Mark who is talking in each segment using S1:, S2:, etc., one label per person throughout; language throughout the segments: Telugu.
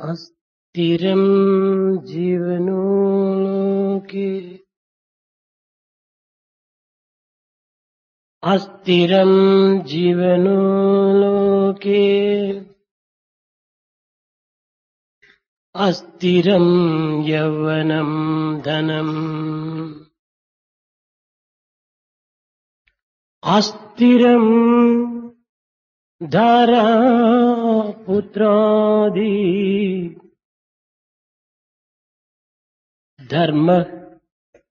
S1: अस्थिरं जीवनोलोके अस्थिरं जीवनोलोके अस्थिरं यौवनं धनम् अस्थिरं धारा पुत्रादि धर्म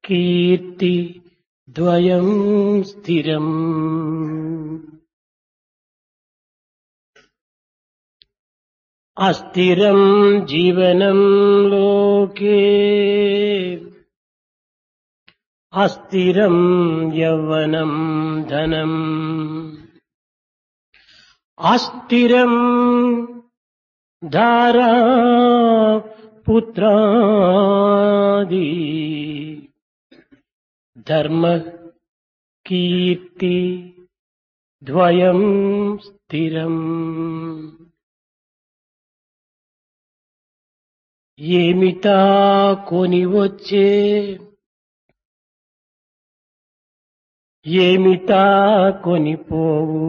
S1: कीर्ति द्वयं स्थिरम् अस्थिरं जीवनं लोके अस्थिरं यौवनं धनम् अस्थिरं धारा पुत्रादि धर्म कीर्ति द्वयं स्थिरम् ఏమిటా కొని వచ్చే ఏమిటా కొనిపోవు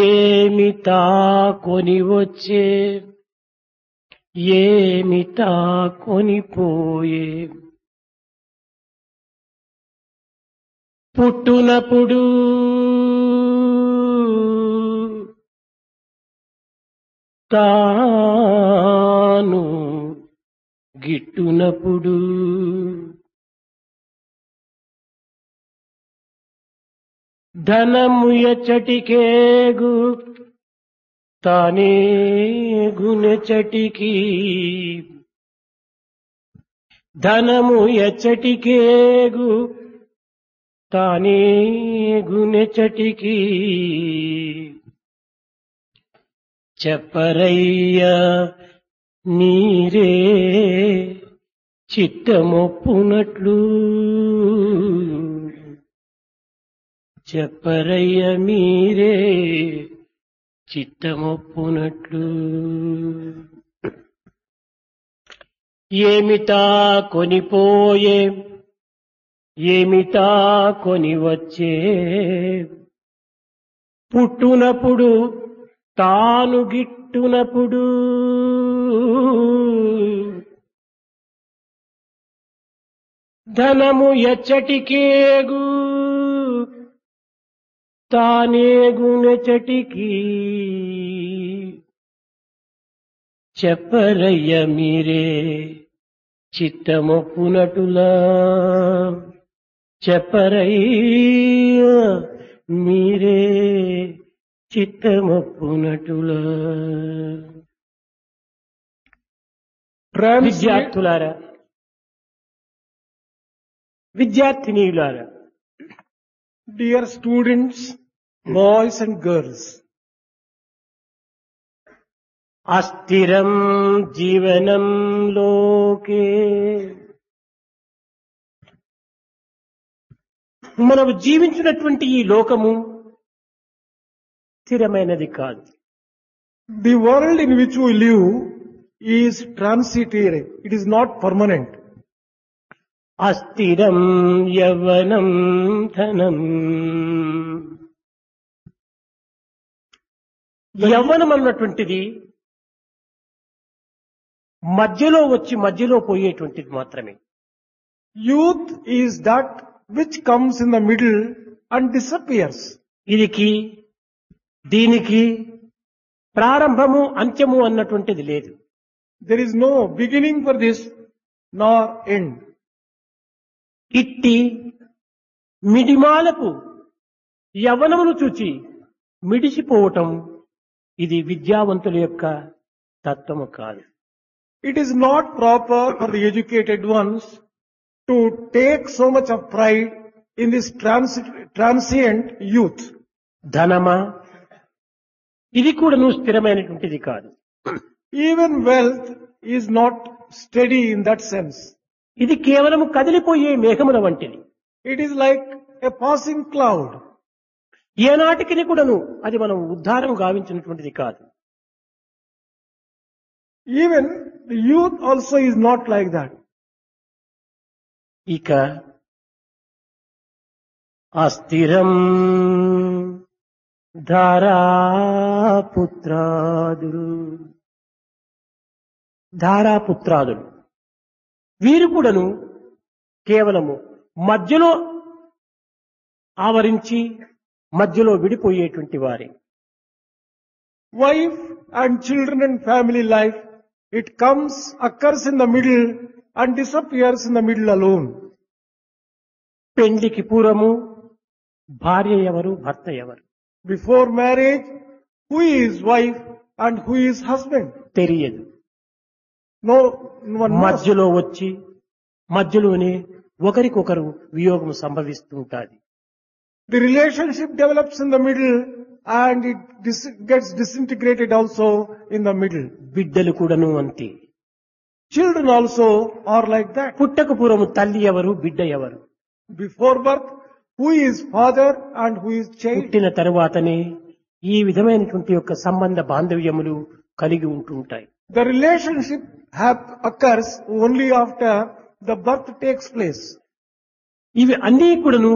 S1: ఏమిటా కొని వచ్చే ఏమిటా కొనిపోయే పుట్టునప్పుడు తాను గిట్టునప్పుడు ధనము ఎచ్చటికేగు తానే గుణెచటికి ధనము ఎచ్చటికేగు తానే గుణెచటికి చెప్పరయ్యా నీరే చిత్తమొప్పునట్లు చెప్పరయ్య మీరే చిత్తమొప్పునట్లు ఏమిటా కొనిపోయే ఏమిటా కొని వచ్చే పుట్టునప్పుడు తాను గిట్టునప్పుడు ధనము ఎచ్చటికేగు తానేగునెచటికి చెప్పరయ్య మీరే చిత్తమొప్పునటులా చెప్పరయ్య మీరే చిత్తమొప్పునటులా విద్యార్థులారా విద్యార్థినీయులారా
S2: Dear students, boys and girls,
S1: అస్థిరం జీవనం లోకే మనము జీవించినటువంటి ఈ లోకము స్థిరమైనది కాదు.
S2: the world in which we live is transitory. It is not permanent.
S1: అస్థిరం యవ్వనం ధనం యవ్వనం అన్నటువంటిది మధ్యలో వచ్చి మధ్యలో పోయేటువంటిది మాత్రమే.
S2: Youth is that which comes in the middle and disappears.
S1: దీనికి ప్రారంభము అంత్యము అన్నటువంటిది లేదు.
S2: There is no beginning for this nor end.
S1: ఇట్టి మిడిమాలకు యవ్వనమును చూచి మిడిసిపోవటం ఇది విద్యావంతుల యొక్క తత్వము కాదు.
S2: It is not proper for the educated ones to take so much of pride in this transient youth.
S1: ధనమా ఇది కూడా నువ్వు స్థిరమైనటువంటిది కాదు.
S2: Even wealth is not steady in that sense.
S1: ఇది కేవలం కదిలిపోయే మేఘముల వంటిది.
S2: It is like a passing cloud.
S1: ఏనాటికి కూడాను అది మనం ఉద్ధారం గావించినటువంటిది కాదు.
S2: Even the youth also is not like that.
S1: ఇక అస్థిరం ధారాపుత్రాదులు వీరు కూడాను కేవలము మధ్యలో ఆవరించి మధ్యలో విడిపోయేటువంటి వారే.
S2: Wife and children and family life, it comes, occurs in the middle and disappears in the middle alone.
S1: పెండ్లికి పూర్వము భార్య ఎవరు, భర్త ఎవరు
S2: Before marriage, who is wife and who is husband?
S1: తెలియదు.
S2: No one knows.
S1: మధ్యలో వచ్చి మధ్యలోనే ఒకరికొకరు వియోగం సంభవిస్తూ ఉంటుంది.
S2: The relationship develops in the middle and it gets disintegrated also in the middle.
S1: బిడ్డలు కూడాను అంతే.
S2: Children also are like that.
S1: పుట్టక పూర్వము తల్లి ఎవరు, బిడ్డ ఎవరు.
S2: Before birth, who is father and who is child?
S1: పుట్టిన తరువాతనే ఈ విధమైనటువంటి యొక్క సంబంధ బాంధవ్యములు కలిగి ఉంటుంటాయి.
S2: The relationship occurs only after the birth takes place.
S1: ఇవి అన్నీ కూడాను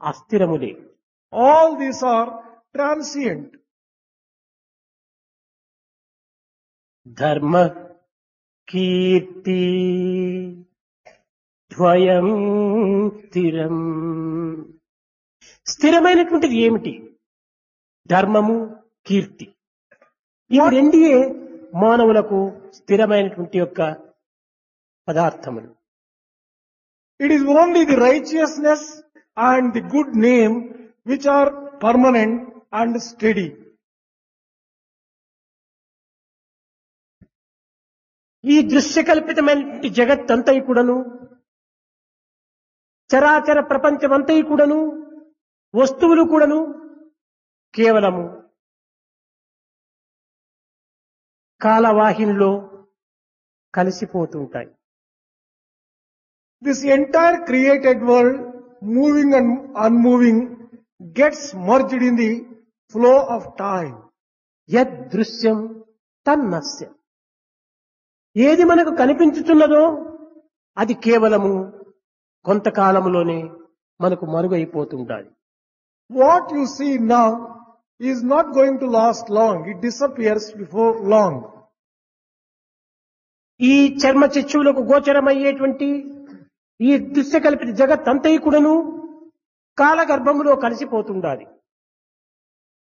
S1: అస్థిరములే.
S2: All these are transient.
S1: ధర్మ కీర్తి ద్వయం స్థిరం. స్థిరమైనటువంటిది ఏమిటి? ధర్మము, కీర్తి. ఇవి రెండే మానవులకు స్థిరమైనటువంటి యొక్క పదార్థములు.
S2: It is only the righteousness and the good name which are permanent and steady.
S1: ఈ దృశ్యకల్పితమైనటువంటి జగత్తంతా కూడాను, చరాచర ప్రపంచమంతా కూడాను, వస్తువులు కూడాను కేవలము కాలవాహినిలో కలిసిపోతుంటాయి.
S2: This entire created world, moving and unmoving, gets merged in the flow of time.
S1: యదృశ్యం తన్నస్యం. ఏది మనకు కనిపించుతున్నదో అది కేవలము కొంతకాలంలోనే మనకు మరుగైపోతుండాలి.
S2: What you see now is not going to last long. It disappears before long.
S1: ఈ చర్మ చక్షువులకు గోచరమయ్యేటువంటి ఈ దృశ్యకల్పిత జగత్తంతా కూడాను కాలగర్భములో కలిసిపోతుండాలి.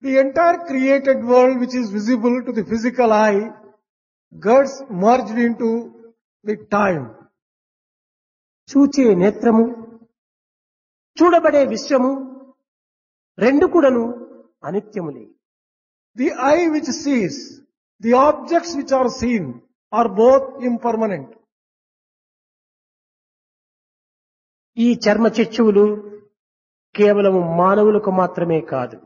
S2: The entire created world which is visible to the physical eye gets merged into the time.
S1: చూచే నేత్రము, చూడబడే విశ్వము రెండు కూడాను అనిత్యములే.
S2: The eye which sees, the objects which are seen are both impermanent.
S1: ఈ చర్మ చక్షువులు కేవలము మానవులకు మాత్రమే కాదు.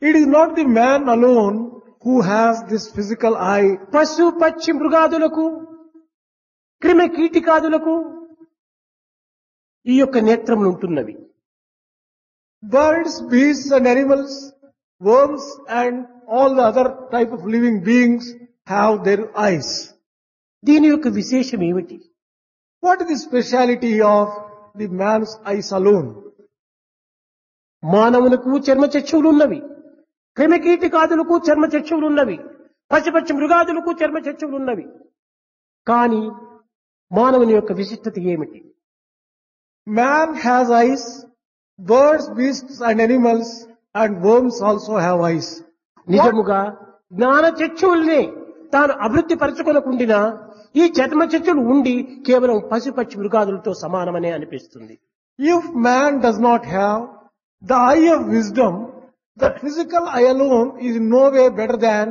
S2: It is not the man alone who has this physical eye.
S1: పశు పక్షి మృగాదులకు, క్రిమి కీటికాదులకు ఈ యొక్క నేత్రములు ఉంటున్నవి.
S2: Birds, beasts and animals, worms and all the other type of living beings have their eyes.
S1: దీని యొక్క విశేషం ఏమిటి?
S2: What is the speciality of the man's eyes alone?
S1: మానవులకు చర్మ చక్షువులు ఉన్నవి, క్రిమి కీటికాదులకు చర్మ చక్షువులు ఉన్నవి, పశుపక్షి మృగాదులకు చర్మ చక్షువులు ఉన్నవి. కానీ మానవుని యొక్క విశిష్టత ఏమిటి?
S2: Man has eyes, birds, beasts and animals and worms also have eyes.
S1: నిజముగా జ్ఞాన చక్షువుల్ని తాను అభివృద్ధి పరచుకొనకుండినా ఈ చర్మ చక్షులు ఉండి కేవలం పశుపక్షి మృగాదులతో సమానమనే అనిపిస్తుంది.
S2: If man does not have the eye of wisdom, the physical eye alone is in no way better than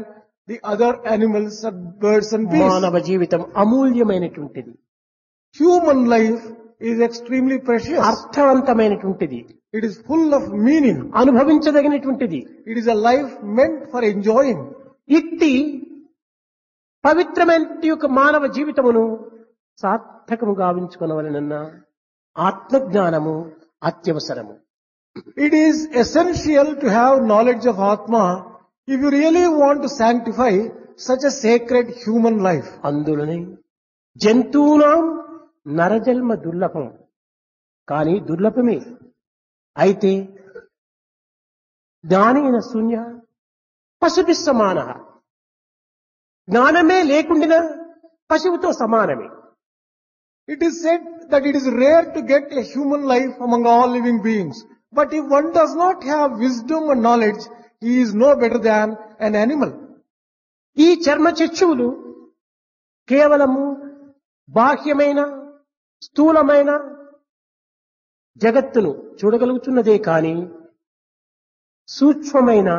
S2: the other animals and birds and beasts.
S1: మానవ జీవితం అమూల్యమైనటువంటిది,
S2: Human life is extremely precious.
S1: అర్థవంతమైనటువంటిది,
S2: It is full of meaning.
S1: అనుభవించదగినటువంటిది.
S2: It is a life meant for enjoying.
S1: ఇట్టి పవిత్రమైన యొక్క మానవ జీవితమును సార్థకము గావించుకొనవలనన్న ఆత్మజ్ఞానము అత్యవసరము.
S2: It is essential to have knowledge of Atma if you really want to sanctify such a sacred human life.
S1: అందులోనే జంతువునాం నరజన్మ దుర్లభం, కానీ దుర్లభమే. అయితే జ్ఞానేన శూన్య పశుభి సమాన, జ్ఞానమే లేకుండా పశువుతో సమానమే.
S2: It is said that it is rare to get a human life among all living beings. But if one does not have wisdom and knowledge, he is no better than an animal.
S1: ఈ చర్మ చక్షువులు కేవలము బాహ్యమైన స్థూలమైన జగత్తును చూడగలుగుతున్నదే కాని సూక్ష్మమైన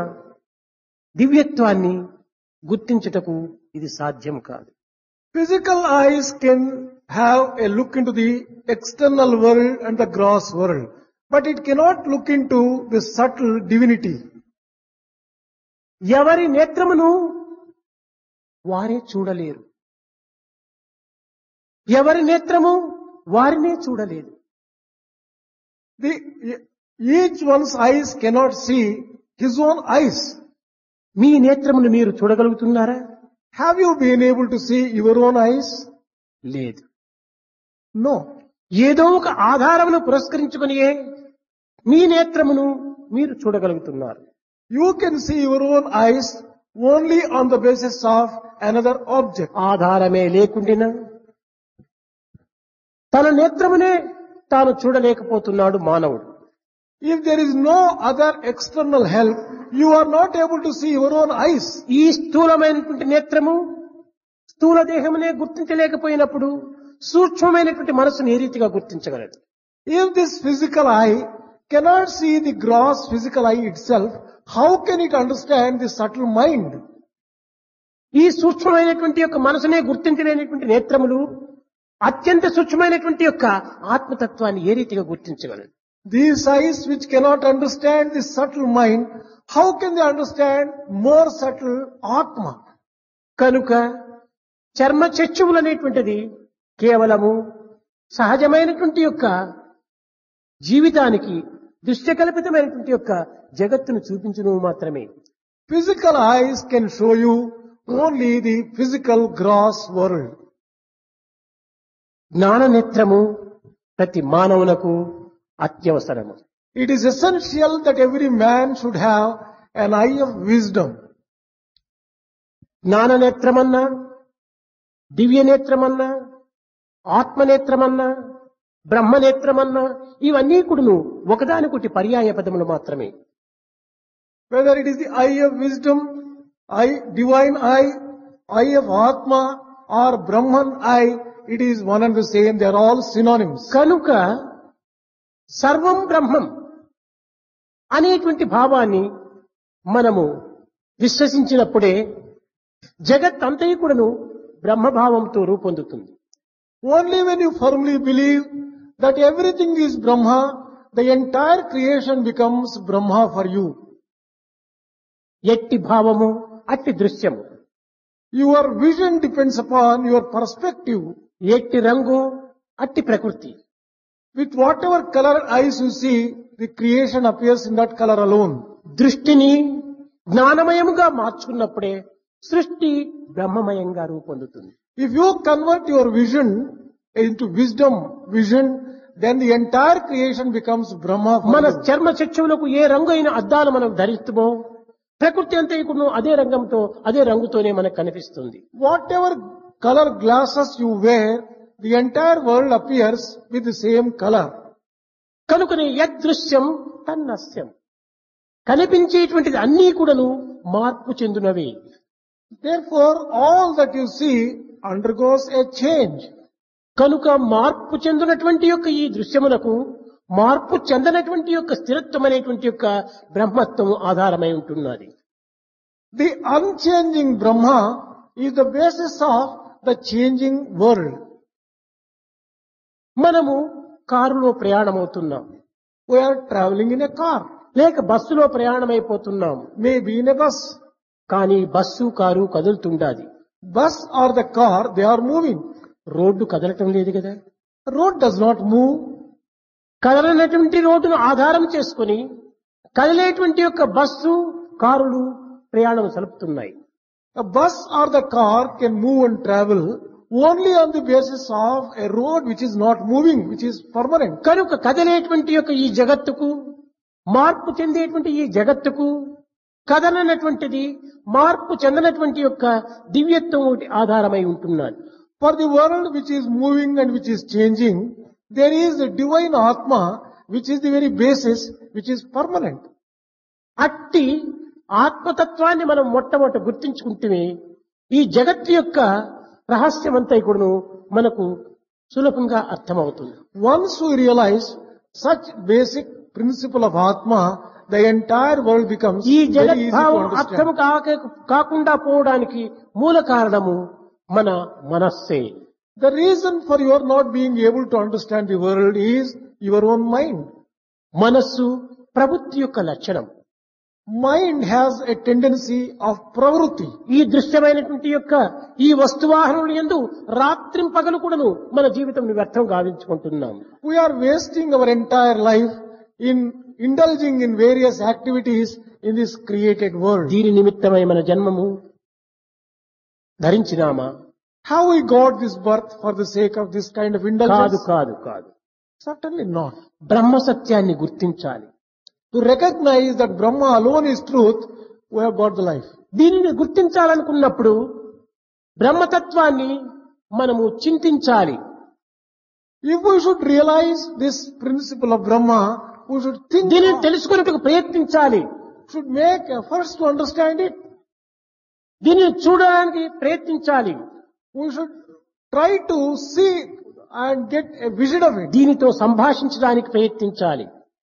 S1: దివ్యత్వాన్ని గుర్తించుటకు ఇది సాధ్యం కాదు.
S2: Physical eyes can have a look into the external world and the gross world, but it cannot look into the subtle divinity.
S1: ఎవరి నేత్రమును వారే చూడలేరు, ఎవరి నేత్రము వారినే చూడలేదు.
S2: Each one's eyes cannot see his own eyes.
S1: మీ నేత్రమును మీరు చూడగలుగుతున్నారా?
S2: Have you been able to see your own eyes?
S1: లేదు.
S2: No.
S1: ఏదో ఒక ఆధారమును పురస్కరించుకునియే మీ నేత్రమును మీరు చూడగలుగుతున్నారు.
S2: You can see your own eyes only on the basis of another object.
S1: ఆధారమే లేకుండినా తన నేత్రమునే తాను చూడలేకపోతున్నాడు మానవుడు.
S2: If there is no other external help, you are not able to see your own eyes.
S1: ఈ స్థూలమైనటువంటి నేత్రము స్థూల దేహమునే గుర్తించలేకపోయినప్పుడు సూక్ష్మమైనటువంటి మనసును ఏ రీతిగా గుర్తించగలదు?
S2: If this physical eye cannot see the gross physical eye itself, how can it understand the subtle mind?
S1: ఈ సూక్ష్మమైనటువంటి యొక్క మనసునే గుర్తించలేనటువంటి నేత్రములు అత్యంత సూక్ష్మమైనటువంటి యొక్క ఆత్మతత్వాన్ని ఏ రీతిగా గుర్తించగలదు?
S2: These eyes which cannot understand the subtle mind, how can they understand more subtle Atma?
S1: కనుక చర్మ చక్షువులు అనేటువంటిది కేవలము సహజమైనటువంటి యొక్క జీవితానికి దృశ్యకల్పితమైనటువంటి యొక్క జగత్తును చూపించును మాత్రమే.
S2: Physical eyes can show you only the physical gross world.
S1: జ్ఞాన నేత్రము ప్రతి మానవునకు అత్యవసరము.
S2: It is essential that every man should have an eye of wisdom.
S1: జ్ఞాన నేత్రమన్నా, దివ్య నేత్రమన్నా, ఆత్మనేత్రమన్నా, బ్రహ్మనేత్రమన్నా ఇవన్నీ కూడాను ఒకదానికొకటి పర్యాయ పదములు మాత్రమే.
S2: Whether it is the eye of wisdom, divine eye of Atma or Brahman eye, it is one and the same. They are all synonyms.
S1: కనుక సర్వం బ్రహ్మం అనేటువంటి భావాన్ని మనము విశ్వసించినప్పుడే జగత్ అంతయు కూడాను బ్రహ్మభావంతో రూపొందుతుంది.
S2: Only when you firmly believe that everything is Brahma, the entire creation becomes Brahma for you.
S1: ఎట్టి భావము అట్టి దృశ్యము,
S2: Your vision depends upon your perspective.
S1: ఎట్టి రంగు అట్టి ప్రకృతి.
S2: With whatever color eyes you see, the creation appears in that color alone.
S1: దృష్టిని జ్ఞానమయముగా మార్చుకున్నప్పుడే సృష్టి బ్రహ్మమయంగా రూపొందుతుంది.
S2: If you convert your vision into wisdom vision, then the entire creation becomes Brahma for
S1: మన
S2: you.
S1: చర్మ చక్షువులకు ఏ రంగు అయిన అద్దాలు మనం ధరిస్తామో ప్రకృతి అంతయుకును అదే రంగంతో అదే రంగుతోనే మనకు కనిపిస్తుంది.
S2: Whatever color glasses you wear, the entire world appears with the same color.
S1: కనుకనే యదృశ్యం తన్నస్యం, కనిపించేటువంటిది అన్నీ కూడాను మార్పు చెందునవి.
S2: Therefore, all that you see undergoes a change.
S1: కనుక మార్పు చెందినటువంటి యొక్క ఈ దృశ్యములకు మార్పు చెందనటువంటి యొక్క స్థిరత్వం అనేటువంటి యొక్క బ్రహ్మత్వం ఆధారమై ఉంటున్నది.
S2: The unchanging Brahma is the basis of the changing world.
S1: మనము కారులో ప్రయాణమవుతున్నాం,
S2: We are traveling in a car,
S1: లేక బస్సులో ప్రయాణమైపోతున్నాం.
S2: maybe in a bus.
S1: కానీ బస్సు కారు కదులుతుండాది.
S2: Bus or the car, they are moving.
S1: Road కదలటం లేదు కదా.
S2: Road does not move.
S1: కదలనటువంటి రోడ్డును ఆధారం చేసుకుని కదిలేటువంటి యొక్క బస్సు కారులు ప్రయాణం సలుపుతున్నాయి.
S2: A bus or the car can move and travel only on the basis of a road which is not moving, which is permanent.
S1: కనుక కదిలేటువంటి యొక్క ఈ జగత్తుకు, మార్పు చెందేటువంటి ఈ జగత్తుకు కదలనటువంటిది మార్పు చెందనటువంటి యొక్క దివ్యత్వం ఒకటి ఆధారమై ఉంటున్నది.
S2: For the world which is moving and which is changing, there is the divine Atma which is the very basis which is permanent.
S1: అట్టి ఆత్మతత్వాన్ని మనం మొట్టమొదట గుర్తించుకుంటే ఈ జగత్తు యొక్క రహస్యమంతా కూడాను మనకు సులభంగా అర్థమవుతుంది.
S2: Once we realize such basic principle of Atma, the entire world becomes
S1: ఈ
S2: very easy to
S1: జగద్భావం అర్థము
S2: understand.
S1: కాకుండా పోవడానికి మూల కారణము మన మనస్సే.
S2: The reason for your not being able to understand the world is your own mind.
S1: మనస్సు ప్రవృత్తి యొక్క లక్షణం.
S2: Mind has a tendency of pravrutti.
S1: ఈ దృశ్యమైనటువంటి యొక్క ఈ వస్తువాహనములు యందు రాత్రింపగలు కూడాను మన జీవితం వ్యర్థం గావించుకుంటున్నాం.
S2: We are wasting our entire life in indulging in various activities in this created world.
S1: దీని నిమిత్తమై మన జన్మము ధరించినామా?
S2: Have we got this birth for the sake of this kind of
S1: కాదు
S2: indulgence?
S1: కాదు కాదు.
S2: Certainly not.
S1: బ్రహ్మ సత్యాన్ని గుర్తించాలి.
S2: To recognize that Brahma alone is truth, we have got the life.
S1: దీనిని గుర్తించాలనుకున్నప్పుడు బ్రహ్మతత్వాన్ని మనము చింతించాలి.
S2: If we should realize this principle of Brahma, we should think,
S1: దీనిని తెలుసుకున్నట్టుకు ప్రయత్నించాలి.
S2: should make efforts to understand it.
S1: దీనిని చూడడానికి ప్రయత్నించాలి.
S2: We should try to see and get a vision of it.
S1: దీనితో సంభాషించడానికి ప్రయత్నించాలి.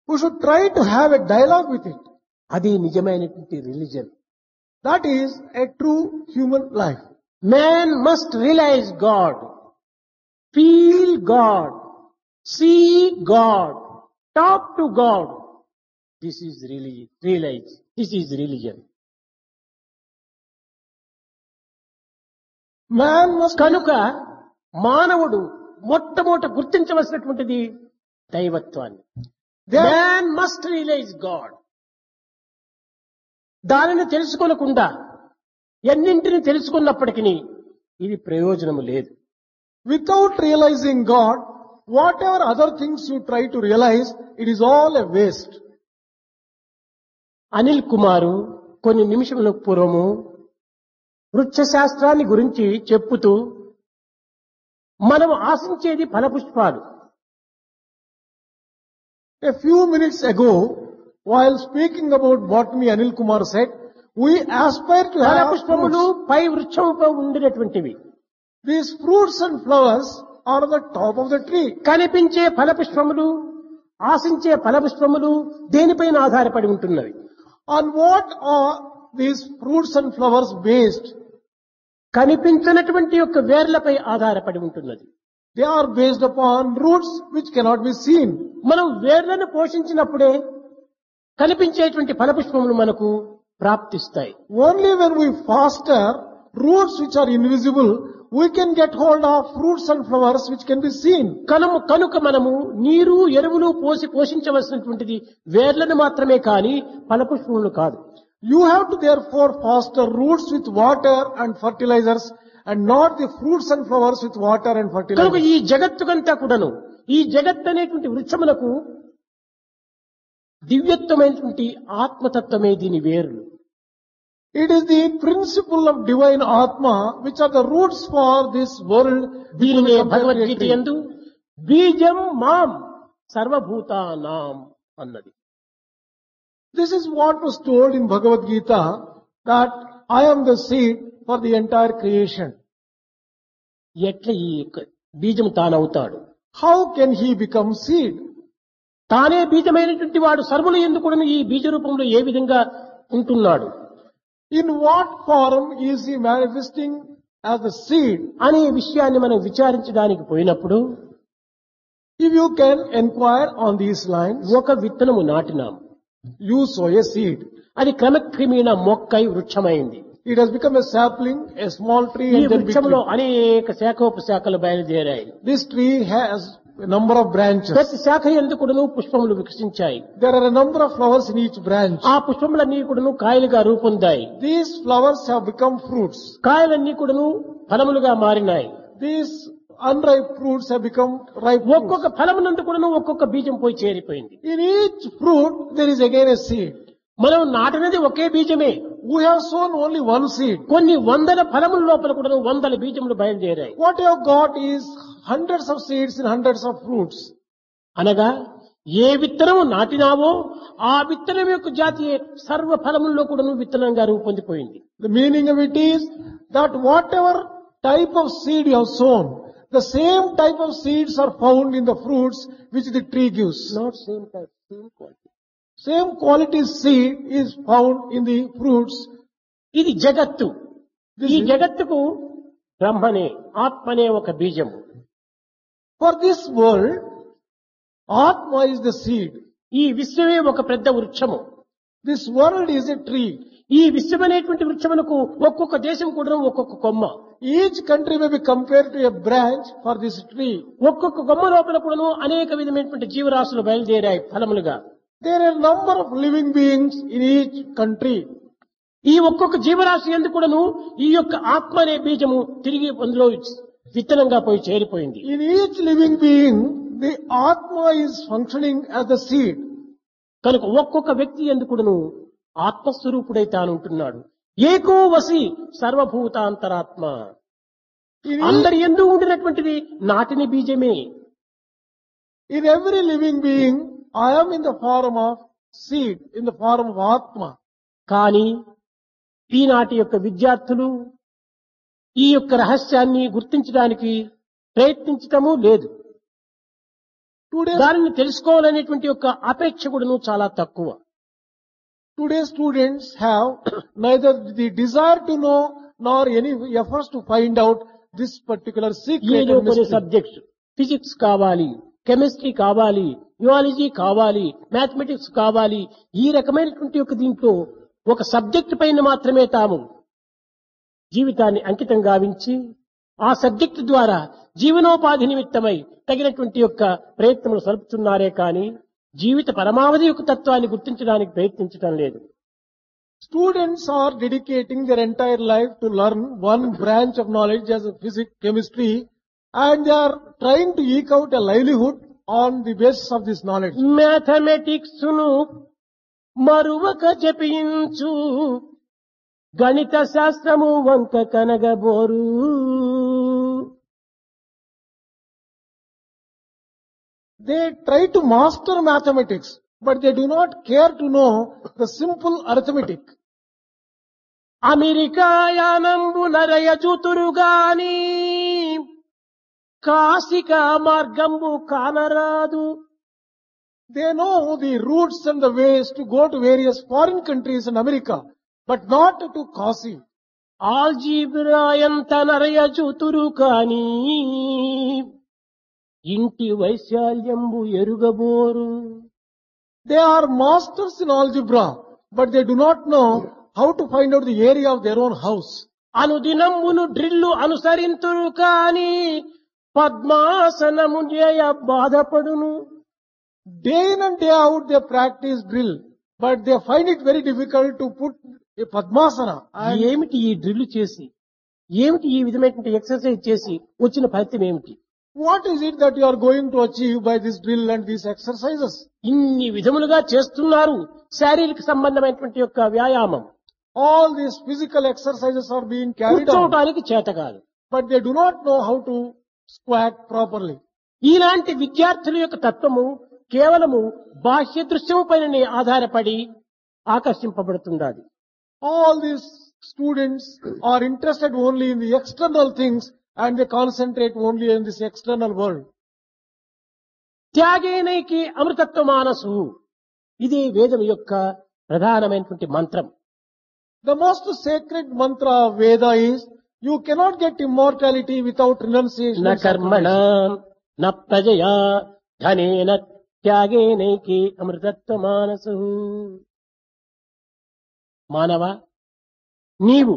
S2: We should try to have a dialogue with it.
S1: అది నిజమైనటువంటి religion.
S2: That is a true human life.
S1: Man must realize God, feel God, see God, talk to God. This is religion. Realize. This is religion.
S2: Man must
S1: కనుక మానవుడు మొట్టమొదట గుర్తించవలసినటువంటిది దైవత్వాన్ని. Man must realize God. దానిని తెలుసుకోనకుండా ఎన్నింటిని తెలుసుకున్నప్పటికీ ఇది ప్రయోజనము లేదు.
S2: Without realizing God, whatever other things you try to realize, it is all a waste.
S1: Anil కుమారు కొన్ని నిమిషముల పూర్వము వృక్ష శాస్త్రాన్ని గురించి చెప్పుతూ మనం ఆశించేది ఫలపుష్పాలు.
S2: A few minutes ago, while speaking about botany, Anil Kumar said, we aspire to have
S1: ఫలపుష్పములు
S2: fruits.
S1: Pi వృక్షంపై ఉండినటువంటివి.
S2: These fruits and flowers are on the top of the tree.
S1: కనిపించే ఫలపుష్పములు, ఆశించే ఫలపుష్పములు దేనిపైన ఆధారపడి ఉంటున్నవి?
S2: On what are these fruits and flowers based?
S1: కనిపించినటువంటి యొక్క వేర్లపై ఆధారపడి ఉంటున్నది.
S2: They are based upon roots which cannot be seen.
S1: మనం వేర్లను పోషించినప్పుడే కనిపించేటువంటి ఫలపుష్పములు మనకు ప్రాప్తిస్తాయి.
S2: Only when we foster roots which are invisible, we can get hold of fruits and flowers which can be seen.
S1: కనుక మనము నీరు ఎరువులు పోసి పోషించవలసినటువంటిది వేర్లను మాత్రమే కాని ఫలపుష్పములు కాదు.
S2: You have to therefore foster roots with water and fertilizers and not the fruits and flowers with water and
S1: కనుక
S2: fertilizers.
S1: ఈ జగత్తుకంతా కూడాను ఈ జగత్ అనేటువంటి వృక్షములకు దివ్యత్వమైనటువంటి ఆత్మతత్వమే దీని వేర్లు.
S2: It is the principle of divine Atma which are the roots for this world.
S1: దీనినే
S2: becoming
S1: భగవద్గీత
S2: completely.
S1: యందు బీజం మాం సర్వభూతానాం అన్నది.
S2: This is what was told in Bhagavad Gita, that I am the seed for the entire creation.
S1: ఎట్లా ఈ బీజం తానవుతాడు?
S2: How can he become seed?
S1: తానే బీజమైనటువంటి వాడు సర్వులు ఎందుకు కూడా ఈ బీజ రూపంలో ఏ విధంగా ఉంటున్నాడు
S2: In what form is he manifesting as the seed?
S1: అనే విషయాన్ని మనం విచారించడానికి పోయినప్పుడు
S2: If you can inquire on these lines,
S1: ఒక విత్తనము నాటినాం.
S2: you sow a seed.
S1: అది క్రమక్రమేణా మొక్కై వృక్షమైంది.
S2: It has become a sapling, a small tree,
S1: ఈ
S2: and then big
S1: వృక్షంలో
S2: tree.
S1: అనేక శాఖోపశాఖలు బయలుదేరాయి.
S2: This tree has a number of branches.
S1: ప్రతి శాఖ యందు కూడాను పుష్పములు వికసించాయి.
S2: There are a number of flowers in each branch.
S1: ఆ పుష్పములన్నీ కూడాను కాయలుగా రూపొందాయి.
S2: These flowers have become fruits.
S1: కాయలన్నీ కూడాను ఫలములుగా మారినాయి.
S2: These unripe fruits have become ripe fruits.
S1: ఒక్కొక్క ఫలమునందు కూడాను ఒక్కొక్క బీజం పోయి చేరిపోయింది.
S2: In each fruit there is again a seed.
S1: మనం నాటినది ఒకే బీజమే.
S2: We have sown only one seed.
S1: కొన్ని వందల ఫలముల లోపల కూడాను వందల బీజములు బయలుదేరాయి.
S2: What you have got is hundreds of seeds in hundreds of fruits.
S1: అనగా ఏ విత్తనము నాటినావో ఆ విత్తనం యొక్క జాతి సర్వ ఫలముల్లో కూడాను విత్తనంగా రూపొందిపోయింది.
S2: The meaning of it is that whatever type of seed you have sown, the same type of seeds are found in the fruits which the tree gives.
S1: Not same type, same quality.
S2: Same quality seed is found in the fruits.
S1: ఇది జగత్తు.
S2: This
S1: ఈ
S2: is-
S1: జగత్తుకు బ్రహ్మనే ఆత్మనే ఒక బీజము.
S2: For this world, Atma is the seed.
S1: ఈ విశ్వమే ఒక పెద్ద వృక్షము.
S2: This world is a tree.
S1: ఈ విశ్వమనేటువంటి వృక్షమునకు ఒక్కొక్క దేశం కూడా ఒక్కొక్క కొమ్మ.
S2: Each country may be compared to a branch for this tree.
S1: ఒక్కొక్క కొమ్మ లోపల కూడాను అనేక విధమైనటువంటి జీవరాశులు బయలుదేరాయి ఫలములుగా.
S2: There are a number of living beings in each country.
S1: ఈ ఒక్కొక్క జీవరాశి ఎందుకు కూడాను ఈ యొక్క ఆత్మ అనే బీజము తిరిగి అందులో విత్తనంగా పోయి చేరిపోయింది.
S2: In each living being, the Atma is functioning as the seed.
S1: కనుక ఒక్కొక్క వ్యక్తి ఎందుకు కూడాను ఆత్మస్వరూపుడై తానుంటున్నాడు. ఏకో వసి సర్వభూతాంతరాత్మ.
S2: In,
S1: అందరి ఎందు ఉండినటువంటిది నాటిని బీజమే.
S2: in every living being, I am in the form of seed, in the form of Atma.
S1: కానీ ఈనాటి యొక్క విద్యార్థులు ఈ యొక్క రహస్యాన్ని గుర్తించడానికి ప్రయత్నించటము లేదు.
S2: Today,
S1: దానిని తెలుసుకోవాలనేటువంటి యొక్క అపేక్ష కూడాను చాలా తక్కువ.
S2: today students have neither the desire to know nor any efforts to find out this particular secret
S1: ఏదో
S2: and
S1: కొన్ని
S2: mystery.
S1: సబ్జెక్ట్స్ ఫిజిక్స్ కావాలి, కెమిస్ట్రీ కావాలి, జియాలజీ కావాలి, మ్యాథమెటిక్స్ కావాలి, ఈ రకమైనటువంటి యొక్క దీంట్లో ఒక సబ్జెక్ట్ పైన మాత్రమే తాము జీవితాన్ని అంకితం గావించి ఆ సబ్జెక్టు ద్వారా జీవనోపాధి నిమిత్తమై తగినటువంటి యొక్క ప్రయత్నములు సలుపుతున్నారే కానీ జీవిత పరమావధి యొక్క తత్వాన్ని గుర్తించడానికి ప్రయత్నించడం లేదు.
S2: Students are dedicating their entire life to learn one branch of knowledge as physics, chemistry, and they are trying to eke out a livelihood on the basis of this knowledge.
S1: Mathematics ను మరువక జపించు గణిత శాస్త్రము వంక కనగబోరు.
S2: They try to master mathematics, but they do not care to know the simple arithmetic.
S1: America యానంబు నరయజుతురుగాని కాశిక మార్గంబు కానరాదు.
S2: They know the routes and the ways to go to various foreign countries in America, but not to Kashi.
S1: Algebra ఎంత నరయజుతురు కాని ఇంటి వైశాల్యంబు ఎరుగబోరు.
S2: They are masters in algebra, but they do not know how to find out the area of their own house.
S1: అనుదినమును డ్రిల్లు అనుసరింతురు కాని పద్మాసనము చేయ బాధపడును.
S2: Day in and day out they practice drill, but they find it very difficult to put a Padmasana. And
S1: ఏమిటి ఈ డ్రిల్ చేసి, ఏమిటి ఈ విధమైనటువంటి ఎక్సర్సైజ్ చేసి వచ్చిన ఫలితం ఏమిటి?
S2: what is it that you are going to achieve by this drill and these exercises?
S1: ఇన్ని విధములుగా చేస్తున్నారు శారీరక సంబంధమైనటువంటి యొక్క వ్యాయామం.
S2: All these physical exercises are being carried on,
S1: కూర్చోవటానికి చేత కాదు.
S2: but they do not know how to squat properly.
S1: ఇలాంటి విద్యార్థుల యొక్క తత్వము కేవలము బాహ్య దృశ్యము పైన ఆధారపడి ఆకర్షింపబడుతున్నది.
S2: All these students are interested only in the external things and they concentrate only in this external world.
S1: త్యాగేనైకి అమృతత్వ మానసు, ఇదే వేదం యొక్క ప్రధానమైనటువంటి మంత్రం.
S2: The most sacred mantra of Veda is, you cannot get immortality without renunciation
S1: న
S2: and
S1: కర్మణ
S2: sacrifice.
S1: న ప్రజయా ధనేన త్యాగేనైకి అమృతత్వ మానసు. మానవ, నీవు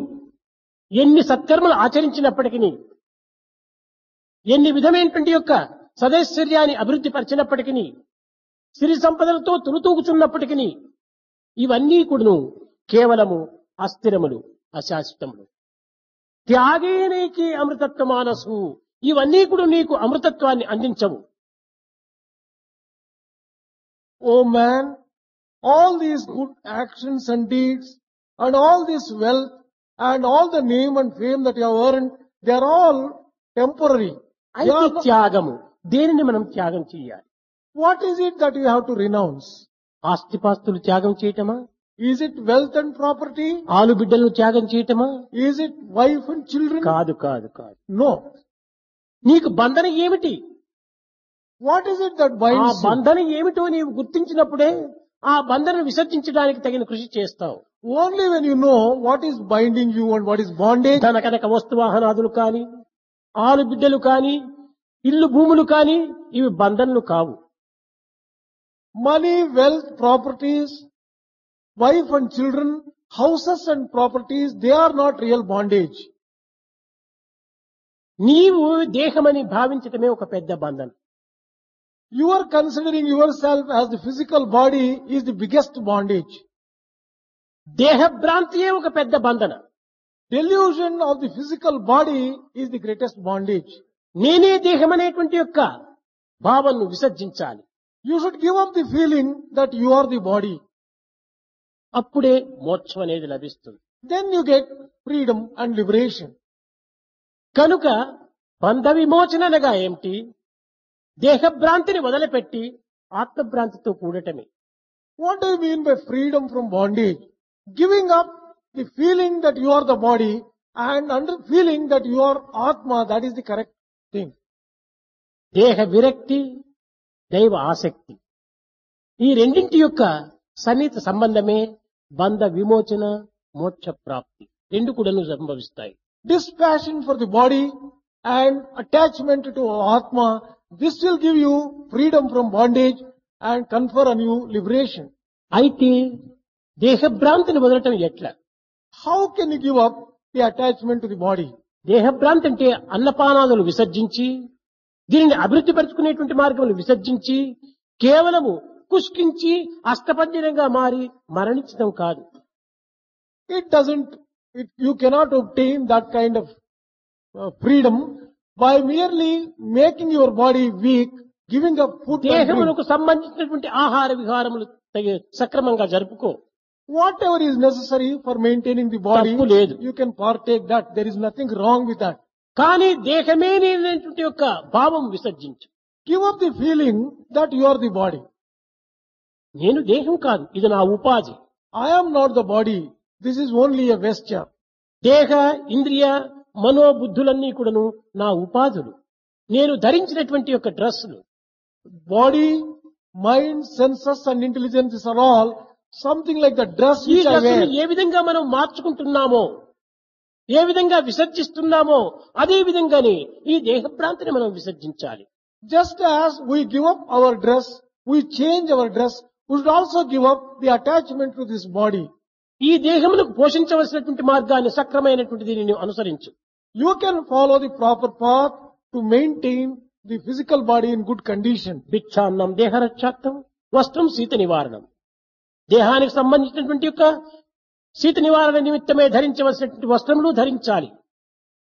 S1: ఎన్ని సత్కర్మలు ఆచరించినప్పటికీ, ఎన్ని విధమైనటువంటి యొక్క సదైశ్వర్యాన్ని అభివృద్ధి పరిచినప్పటికీ, సిరి సంపదలతో తులుతూగుచున్నప్పటికీ ఇవన్నీ కూడాను కేవలము అస్థిరములు, అశాశ్వతములు. త్యాగేనేకి అమృతత్వ మానసు, ఇవన్నీ కూడా నీకు అమృతత్వాన్ని అందించవు.
S2: O man, all these good actions and deeds and all this wealth and all the name and fame that you have earned, they are all temporary. They
S1: అయితే
S2: are not-
S1: త్యాగము, దేనిని మనం త్యాగం చేయాలి?
S2: What is it that you have to renounce?
S1: ఆస్తిపాస్తులు త్యాగం చేయటమా?
S2: Is it wealth and property?
S1: ఆలు బిడ్డలను త్యాగం చేయటమా?
S2: Is it wife and children?
S1: కాదు కాదు కాదు.
S2: No.
S1: నీకు బంధన ఏమిటి?
S2: What is it that
S1: ఆ
S2: binds you?
S1: బంధన ఏమిటో నీవు గుర్తించినప్పుడే ఆ బంధనను విసర్జించడానికి తగిన కృషి చేస్తావు.
S2: Only when you know what is binding you and what is bondage,
S1: ధన కనక వస్తువాహనాదులు కాని, ఆలు బిడ్డలు కాని, ఇల్లు భూములు కాని, ఇవి బంధనలు కావు.
S2: money, wealth, properties, wife and children, houses and properties, they are not real bondage.
S1: నీవు దేహమని భావించటమే ఒక పెద్ద బంధనం.
S2: You are considering yourself as the physical body is the biggest bondage.
S1: దేహభ్రాంతియే ఒక పెద్ద బంధన.
S2: Delusion of the physical body is the greatest bondage.
S1: నేనే దేహం అనేటువంటి యొక్క భావనను విసర్జించాలి.
S2: You should give up the feeling that you are the body.
S1: అప్పుడే మోక్షం అనేది లభిస్తుంది.
S2: Then you get freedom and liberation.
S1: కనుక బంధ విమోచన అనగా ఏమిటి? దేహభ్రాంతిని వదిలిపెట్టి ఆత్మభ్రాంతితో కూడటమే.
S2: What do you mean by freedom from bondage? Giving up the feeling that you are the body and under feeling that you are Atma, that is the correct thing.
S1: దేహ విరక్తి, దైవ ఆసక్తి, ఈ రెండింటి యొక్క సన్నిహిత సంబంధమే బంధ విమోచన, మోక్ష ప్రాప్తి రెండు కూడాను సంభవిస్తాయి.
S2: Dispassion for the body and attachment to Atma, this will give you freedom from bondage and confer on you liberation.
S1: అయితే దేహభ్రాంతిని వదలటం ఎట్లా?
S2: How can you give up the attachment to the body?
S1: దేహభ్రాంతి అంటే అన్నపానాదులు విసర్జించి, దీనిని అభివృద్ధి పరుచుకునేటువంటి మార్గములు విసర్జించి, కేవలము కుష్కించి అష్టపంజరంగా మారి మరణించడం కాదు.
S2: You cannot obtain that kind of freedom by merely making your body weak, giving up food and drink.
S1: దేహమునకు సంబంధించినటువంటి ఆహార విహారములు సక్రమంగా జరుపుకో.
S2: Whatever is necessary for maintaining the body,
S1: తప్పు లేదు.
S2: you can partake that. There is nothing wrong with that.
S1: కానీ దేహమే నేనటువంటి యొక్క భావం విసర్జించు.
S2: Give up the feeling that you are the body.
S1: నేను దేహం కాదు, ఇది నా ఉపాధి.
S2: I am not the body. This is only a vesture.
S1: దేహ, ఇంద్రియ, మనోబుద్ధులన్నీ కూడాను నా ఉపాధులు. నేను ధరించినటువంటి యొక్క డ్రెస్సులు.
S2: Body, mind, senses and intelligences are all something like the dress
S1: ఈ
S2: which I
S1: డ్రెస్సులు
S2: wear.
S1: ఏ విధంగా మనం మార్చుకుంటున్నామో, ఏ విధంగా విసర్జిస్తున్నామో, అదే విధంగానే ఈ దేహభ్రాంతిని మనం విసర్జించాలి.
S2: Just as we give up our dress, we change our dress, we should also give up the attachment to this body.
S1: ఈ దేహములకు పోషించవలసినటువంటి మార్గాన్ని సక్రమైనటువంటి దీనిని అనుసరించు.
S2: You can follow the proper path to maintain the physical body in good condition.
S1: భిక్షాన్నం దేహరక్షార్థం, వస్త్రం శీత నివారణం. దేహానికి సంబంధించినటువంటి యొక్క శీత నివారణ నిమిత్తమే ధరించవలసినటువంటి వస్త్రములు ధరించాలి.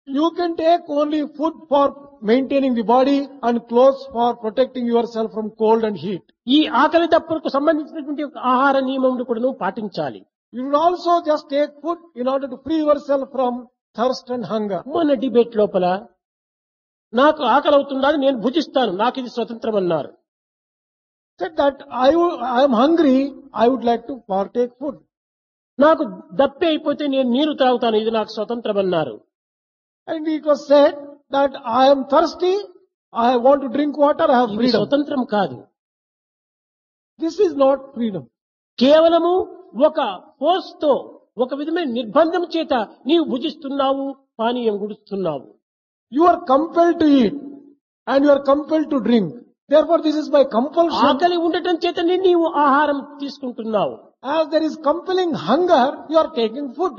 S2: You can take only food for maintaining the body and clothes for protecting yourself from cold and heat.
S1: ఈ ఆకలి దప్పులకు సంబంధించినటువంటి యొక్క ఆహార నియమములు కూడా పాటించాలి.
S2: You should also just take food in order to free yourself from thirst and hunger.
S1: మొన్న డిబేట్ లోపల నాకు ఆకలి అవుతుందా, నేను భుజిస్తాను, నాకు ఇది స్వతంత్రం అన్నారు.
S2: Said that I am hungry, I would like to partake food.
S1: నాకు దప్పి అయిపోతే నేను నీరు త్రాగుతాను, ఇది నాకు స్వతంత్రం అన్నారు.
S2: And it was said that I am thirsty, I want to drink water, I have
S1: ఇది
S2: freedom.
S1: స్వతంత్రం కాదు.
S2: This is not freedom.
S1: కేవలము ఒక ఫోర్స్ తో, ఒక విధమైన నిర్బంధం చేత నీవు భుజిస్తున్నావు, పానీయం గుడుస్తున్నావు.
S2: You are compelled to eat and you are compelled to drink. Therefore this is by compulsion.
S1: ఆకలి ఉండటం చేత నీవు ఆహారం తీసుకుంటున్నావు.
S2: As there is compelling hunger, you are taking food.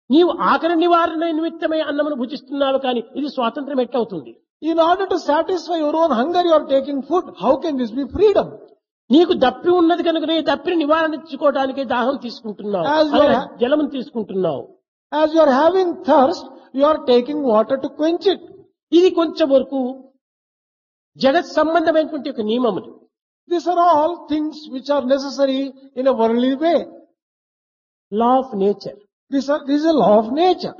S1: నీవు ఆకలి నివారణ నిమిత్తమై అన్నమును భుజిస్తున్నావు, కానీ ఇది స్వాతంత్రం ఎట్లవుతుంది?
S2: In order to satisfy your own hunger, you are taking food. How can this be freedom?
S1: నీకు దప్పి ఉన్నది కనుకనే దప్పిని నివారించుకోవడానికి దాహం తీసుకుంటున్నావు,
S2: As you
S1: అనగా
S2: are-
S1: జలము తీసుకుంటున్నావు.
S2: As you are having thirst, you are taking water to quench it.
S1: ఇది కొంచెం వరకు జగత్ సంబంధమైనటువంటి ఒక నియమములు.
S2: These are all things which are necessary in a worldly way.
S1: Law of nature.
S2: This is a law of nature.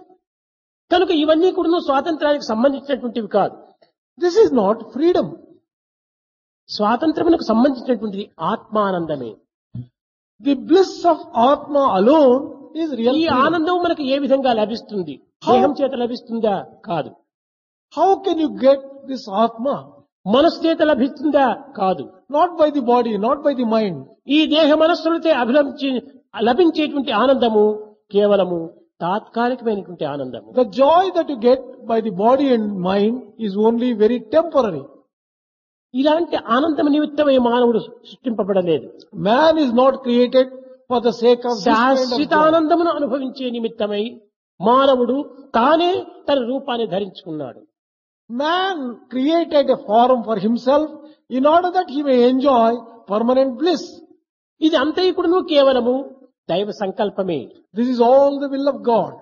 S1: కనుక ఇవన్నీ కూడా స్వాతంత్రానికి సంబంధించినటువంటివి కాదు.
S2: This is not freedom.
S1: స్వాతంత్రమునకు సంబంధించినటువంటిది ఆత్మానందమే.
S2: The bliss of Atma alone is real
S1: ఈ
S2: freedom.
S1: ఆనందం మనకు ఏ విధంగా లభిస్తుంది? దేహం చేత లభిస్తుందా? కాదు.
S2: How can you get this Atma?
S1: మనసు చేత లభిస్తుందా? కాదు.
S2: Not by the body, not by the mind.
S1: ఈ దేహ మనస్సులతో లభించేటువంటి ఆనందము కేవలము తాత్కాలికమైనటువంటి ఆనందము.
S2: The joy that you get by the body and mind is only very temporary.
S1: ఇలాంటి ఆనందం నిమిత్తమై మానవుడు సృష్టింపబడలేదు.
S2: Man is not created for the sake of this kind of joy.
S1: శాశ్వతానందమును అనుభవించే నిమిత్తమై మానవుడు తానే తన రూపాన్ని ధరించుకున్నాడు.
S2: Man created a form for himself in order that he may enjoy permanent bliss.
S1: ఇది అంతైకుడును కేవలము దైవ సంకల్పమే.
S2: This is all the will of God.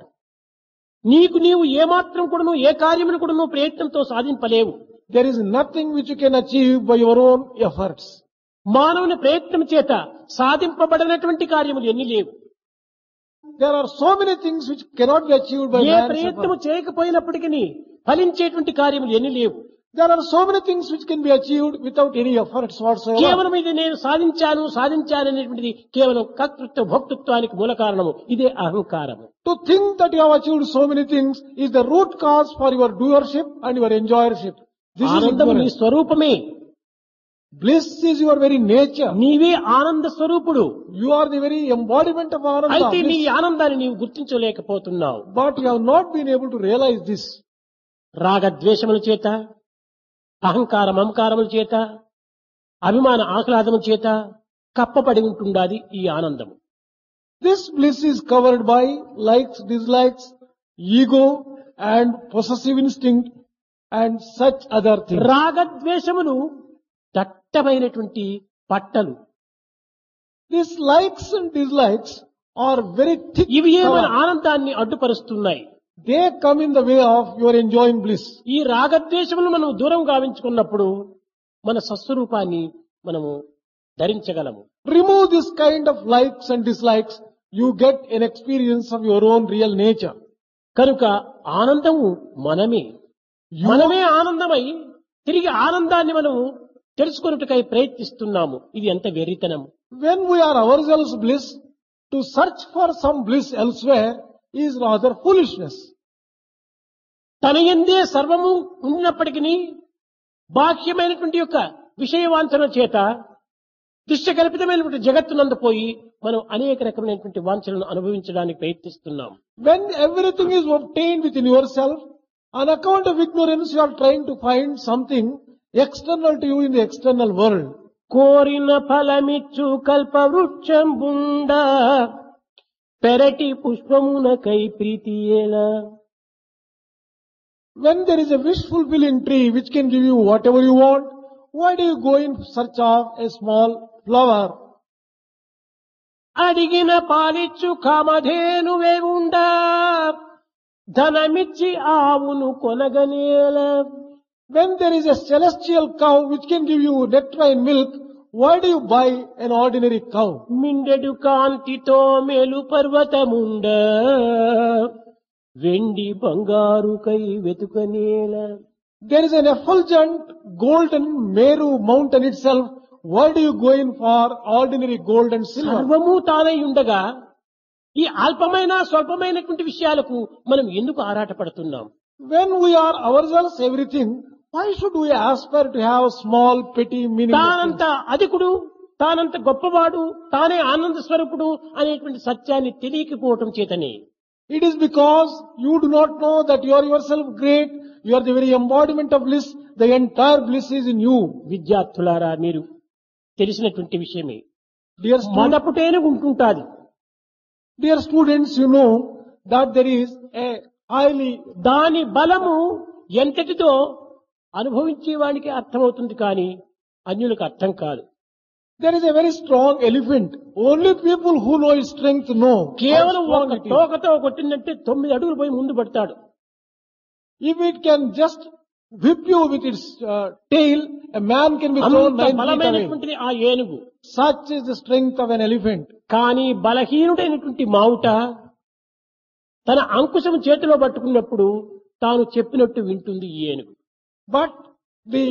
S1: నీవు ఏమాత్రం కూడాను ఏ కార్యమును కూడాను ప్రయత్నంతో సాధింపలేవు.
S2: There is nothing which you can achieve by your own efforts.
S1: మానవుని ప్రయత్నం చేత సాధింపబడినటువంటి కార్యములు ఎన్ని లేవు.
S2: There are so many things which cannot be achieved by
S1: A
S2: man's
S1: ప్రయత్నము
S2: effort.
S1: చేయకపోయినప్పటికీ ఫలించేటువంటి కార్యములు ఎన్ని లేవు.
S2: There are so many things which can be achieved without any efforts whatsoever.
S1: కేవలం ఇది నేను సాధించాననేటువంటిది కేవలం కర్తృత్వ భోక్తృత్వానికి మూల కారణము. ఇదే అహంకారము.
S2: To think that you have achieved so many things is the root cause for your doership and your enjoyership. This is
S1: ఆనందము నీ
S2: ignorance.
S1: స్వరూపమే.
S2: Bliss is your very nature.
S1: నీవే ఆనంద స్వరూపుడు.
S2: You are the very embodiment of Ananda.
S1: అయితే నీ
S2: bliss.
S1: ఆనందాన్ని నీవు గుర్తించలేకపోతున్నావు.
S2: But you have not been able to realize this.
S1: రాగద్వేషముల చేత, అహంకార మమకారముల చేత, అభిమాన ఆహ్లాదముల చేత కప్పబడి ఉంటుండాది ఈ ఆనందము.
S2: This bliss is covered by likes, dislikes, ego and possessive instinct and such other things.
S1: రాగద్వేషములు దట్టమైనటువంటి పట్టలు.
S2: These likes and dislikes are very thick.
S1: ఇవి మన
S2: cover.
S1: ఆనందాన్ని అడ్డుపరుస్తున్నాయి.
S2: They come in the way of your enjoying bliss.
S1: ఈ రాగద్వేషములు మనం దూరం గావించుకున్నప్పుడు మన స్వస్వరూపాన్ని మనము ధరించగలము.
S2: Remove this kind of likes and dislikes, you get an experience of your own real nature.
S1: కనుక ఆనందము మనమే. మనమే ఆనందమై తిరిగి ఆనందాన్ని మనము తెలుసుకొనుటకై ప్రయత్నిస్తున్నాము. ఇది ఎంత వెర్రితనము.
S2: When we are ourselves bliss, to search for some bliss elsewhere is rather foolishness.
S1: తన యందే సర్వము ఉన్నప్పటికీ బాహ్యమైనటువంటి యొక్క విషయవాంఛన చేత దృశ్యకల్పితమైనటువంటి జగత్తునందు పోయి మనం అనేక రకమైనటువంటి వాంఛలను అనుభవించడానికి ప్రయత్నిస్తున్నాం.
S2: When everything is obtained within yourself, on account of ignorance you are trying to find something external to you in the external world.
S1: కోరిన ఫలమిచ్చు కల్ప వృక్షం బుండ పెరటి పుష్పమునకై ప్రీతి ఎలా.
S2: When there is a wish fulfilling tree which can give you whatever you want, why do you go in search of a small flower?
S1: అడిగిన పాలిచ్చు కామధేనువే ఉండా ధనమిచ్చి ఆవును కొనగనేల.
S2: When there is a celestial cow which can give you nectar and milk, why do you buy an ordinary cow?
S1: మిండెడు కాంతితో మేలు పర్వతముండ వెండి బంగారుకై వెతుకనేల.
S2: There is an effulgent golden Meru mountain itself. Why do you go in for ordinary gold and silver?
S1: సర్వము తానై ఉండగా ఈ అల్పమైన స్వల్పమైనటువంటి విషయాలకు మనం ఎందుకు ఆరాటపడుతున్నాం?
S2: When we are ourselves everything, why should we aspire to have small, petty, meaningless
S1: తానంత
S2: things?
S1: అధికుడు, తానంత గొప్పవాడు, తానే ఆనంద స్వరూపుడు అనేటువంటి సత్యాన్ని తెలియకపోవటం చేతనే.
S2: It is because you do not know that you are yourself great, you are the very embodiment of bliss, the entire bliss is in you.
S1: విద్యార్థులారా, మీరు తెలిసినటువంటి విషయమే.
S2: Dear,
S1: మొదపుటేనే ఉంటుంటాది.
S2: dear students, you know that there is a highly,
S1: దాని బలము ఎంతటిదో అనుభవించే వాడికి అర్థమవుతుంది కానీ అన్యులకు అర్థం కాదు.
S2: There is a very strong elephant. Only people who know its strength know how
S1: కేవలం
S2: strong
S1: ఒక
S2: it is.
S1: తోకతో కొట్టిందంటే 9 అడుగులు పోయి ముందు పడతాడు.
S2: If it can just whip you with its tail, a man can be thrown
S1: అంత
S2: 9 feet away.
S1: బలమైనటువంటిది ఆ ఏనుగు.
S2: Such is the strength of an elephant.
S1: కానీ బలహీనుడైనటువంటి మావుట తన అంకుశం చేతిలో పట్టుకున్నప్పుడు తాను చెప్పినట్టు వింటుంది ఈ ఏనుగు.
S2: But the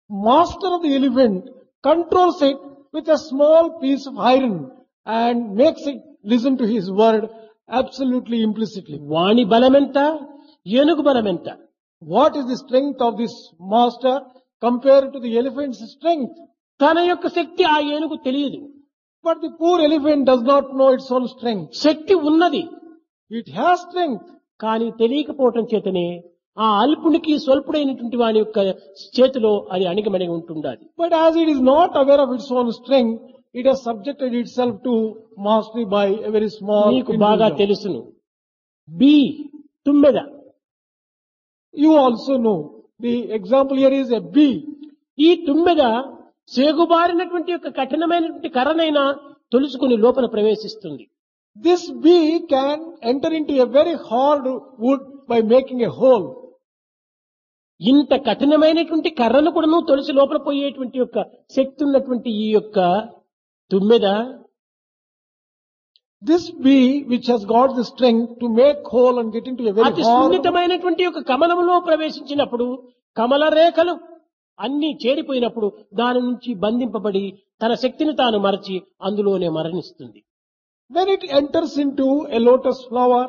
S2: master of the elephant controls it with a small piece of iron and makes it listen to his word absolutely implicitly.
S1: వాణి బలమెంత, ఏనుగు బలమెంత?
S2: What is the strength of this master compared to the elephant's strength?
S1: తన యొక్క శక్తి ఆ ఏనుగు తెలియదు.
S2: But the poor elephant does not know its own strength.
S1: శక్తి ఉన్నది
S2: It has strength.
S1: కానీ తెలియకపోవటం చేతనే ఆ అల్పునికి స్వల్పుడైనటువంటి వాని యొక్క చేతిలో అది అణిగమణిగి ఉంటుండాలి.
S2: But as it is not aware of its own strength, it has subjected itself to mastery by a very small
S1: నీకు బాగా
S2: individual.
S1: తెలుసును. బి తుమ్మెద.
S2: You also know. The example here is a bee.
S1: ఈ తుమ్మెద సేగుబారినటువంటి యొక్క కఠినమైనటువంటి కర్రనైనా తొలుచుకుని లోపల ప్రవేశిస్తుంది.
S2: This bee can enter into a very hard wood by making a hole.
S1: ఇంత కఠినమైనటువంటి కర్రను కూడా తొలిసి లోపల పోయేటువంటి యొక్క శక్తి ఉన్నటువంటి ఈ యొక్క తుమ్మెద
S2: This bee, which has got the strength to make hole and get into a very
S1: అతి
S2: hard,
S1: సున్నితమైనటువంటి యొక్క కమలంలో ప్రవేశించినప్పుడు కమల రేఖలు అన్ని చేరిపోయినప్పుడు దాని నుంచి బంధింపబడి తన శక్తిని తాను మరచి అందులోనే మరణిస్తుంది.
S2: when it enters into a lotus flower,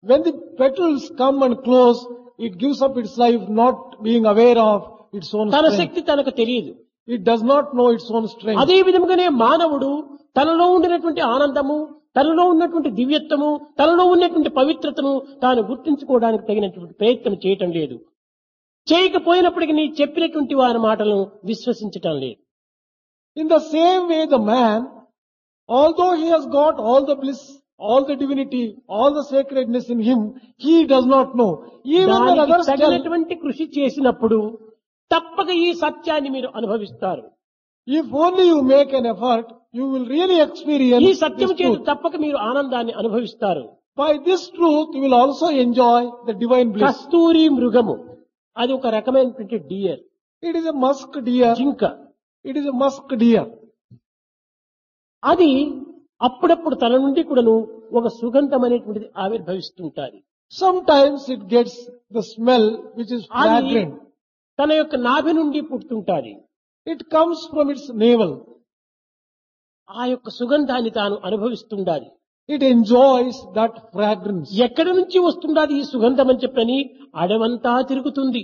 S2: when the petals come and close, it gives up its life not being aware of its own
S1: తన
S2: strength.
S1: శక్తి తనకు తెలియదు.
S2: It does not know its own strength.
S1: అదే విధముగానే మానవుడు తనలో ఉండినటువంటి ఆనందము, తనలో ఉన్నటువంటి దివ్యత్వము, తనలో ఉన్నటువంటి పవిత్రతను తాను గుర్తించుకోవడానికి తగినటువంటి ప్రయత్నం చేయటం లేదు. చేయకపోయినప్పటికీ నీ చెప్పినటువంటి వారి మాటలను విశ్వసించటం లేదు.
S2: In the same way, the man, although he has got all the bliss, all the divinity, all the sacredness in him, he does not know. Even when
S1: దానికి
S2: others tell,
S1: తగినటువంటి కృషి చేసినప్పుడు తప్పక ఈ సత్యాన్ని మీరు అనుభవిస్తారు.
S2: if only you make an effort, you will really experience
S1: ఈ
S2: this
S1: సత్యం చేత
S2: truth.
S1: తప్పక మీరు ఆనందాన్ని అనుభవిస్తారు.
S2: By this truth, you will also enjoy the divine bliss.
S1: కస్తూరి మృగము అది ఒక రకమైనటువంటి dear,
S2: It is a musk deer.
S1: జింక.
S2: It is a musk deer.
S1: అది అప్పుడప్పుడు తన నుండి కూడాను ఒక సుగంధం అనేటువంటిది ఆవిర్భవిస్తుంటాది.
S2: Sometimes it gets the smell which is
S1: అది
S2: fragrant.
S1: తన యొక్క నాభి నుండి పుడుతుంటాది.
S2: It comes from its navel.
S1: ఆ యొక్క సుగంధాన్ని తాను అనుభవిస్తుండాలి.
S2: It enjoys that fragrance.
S1: ఎక్కడి నుంచి వస్తుండాది ఈ సుగంధం అని చెప్పని అడవంతా తిరుగుతుంది.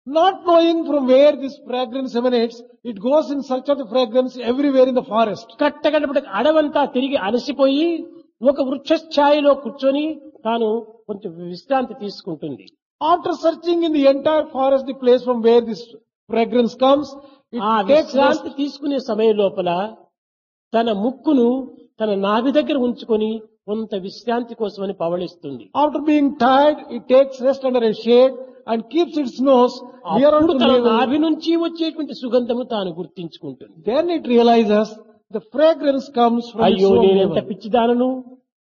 S2: Not knowing from where this fragrance emanates, it goes in search of the fragrance everywhere in the forest.
S1: కట్టగడపటి అడవంతా తిరిగి అలసిపోయి ఒక వృక్షఛాయలో కూర్చొని తాను కొంచెం విశ్రాంతి తీసుకుంటుంది.
S2: After searching in the entire forest, the place from where this fragrance comes, it
S1: ఆ
S2: takes rest.
S1: విశ్రాంతి తీసుకునే సమయం లోపల తన ముక్కును తన నాభి దగ్గర ఉంచుకొని కొంత విశ్రాంతి కోసమని పవళిస్తుంది.
S2: After being tired, it takes rest under a shade and keeps its nose near
S1: అప్పుడు
S2: unto
S1: తన
S2: navel.
S1: నాభి నుంచి వచ్చేటువంటి సుగంధము తాను గుర్తించుకుంటుంది.
S2: Then it realizes the fragrance comes from its
S1: అయ్యో
S2: own
S1: నేనెంత
S2: navel.
S1: పిచ్చిదానను,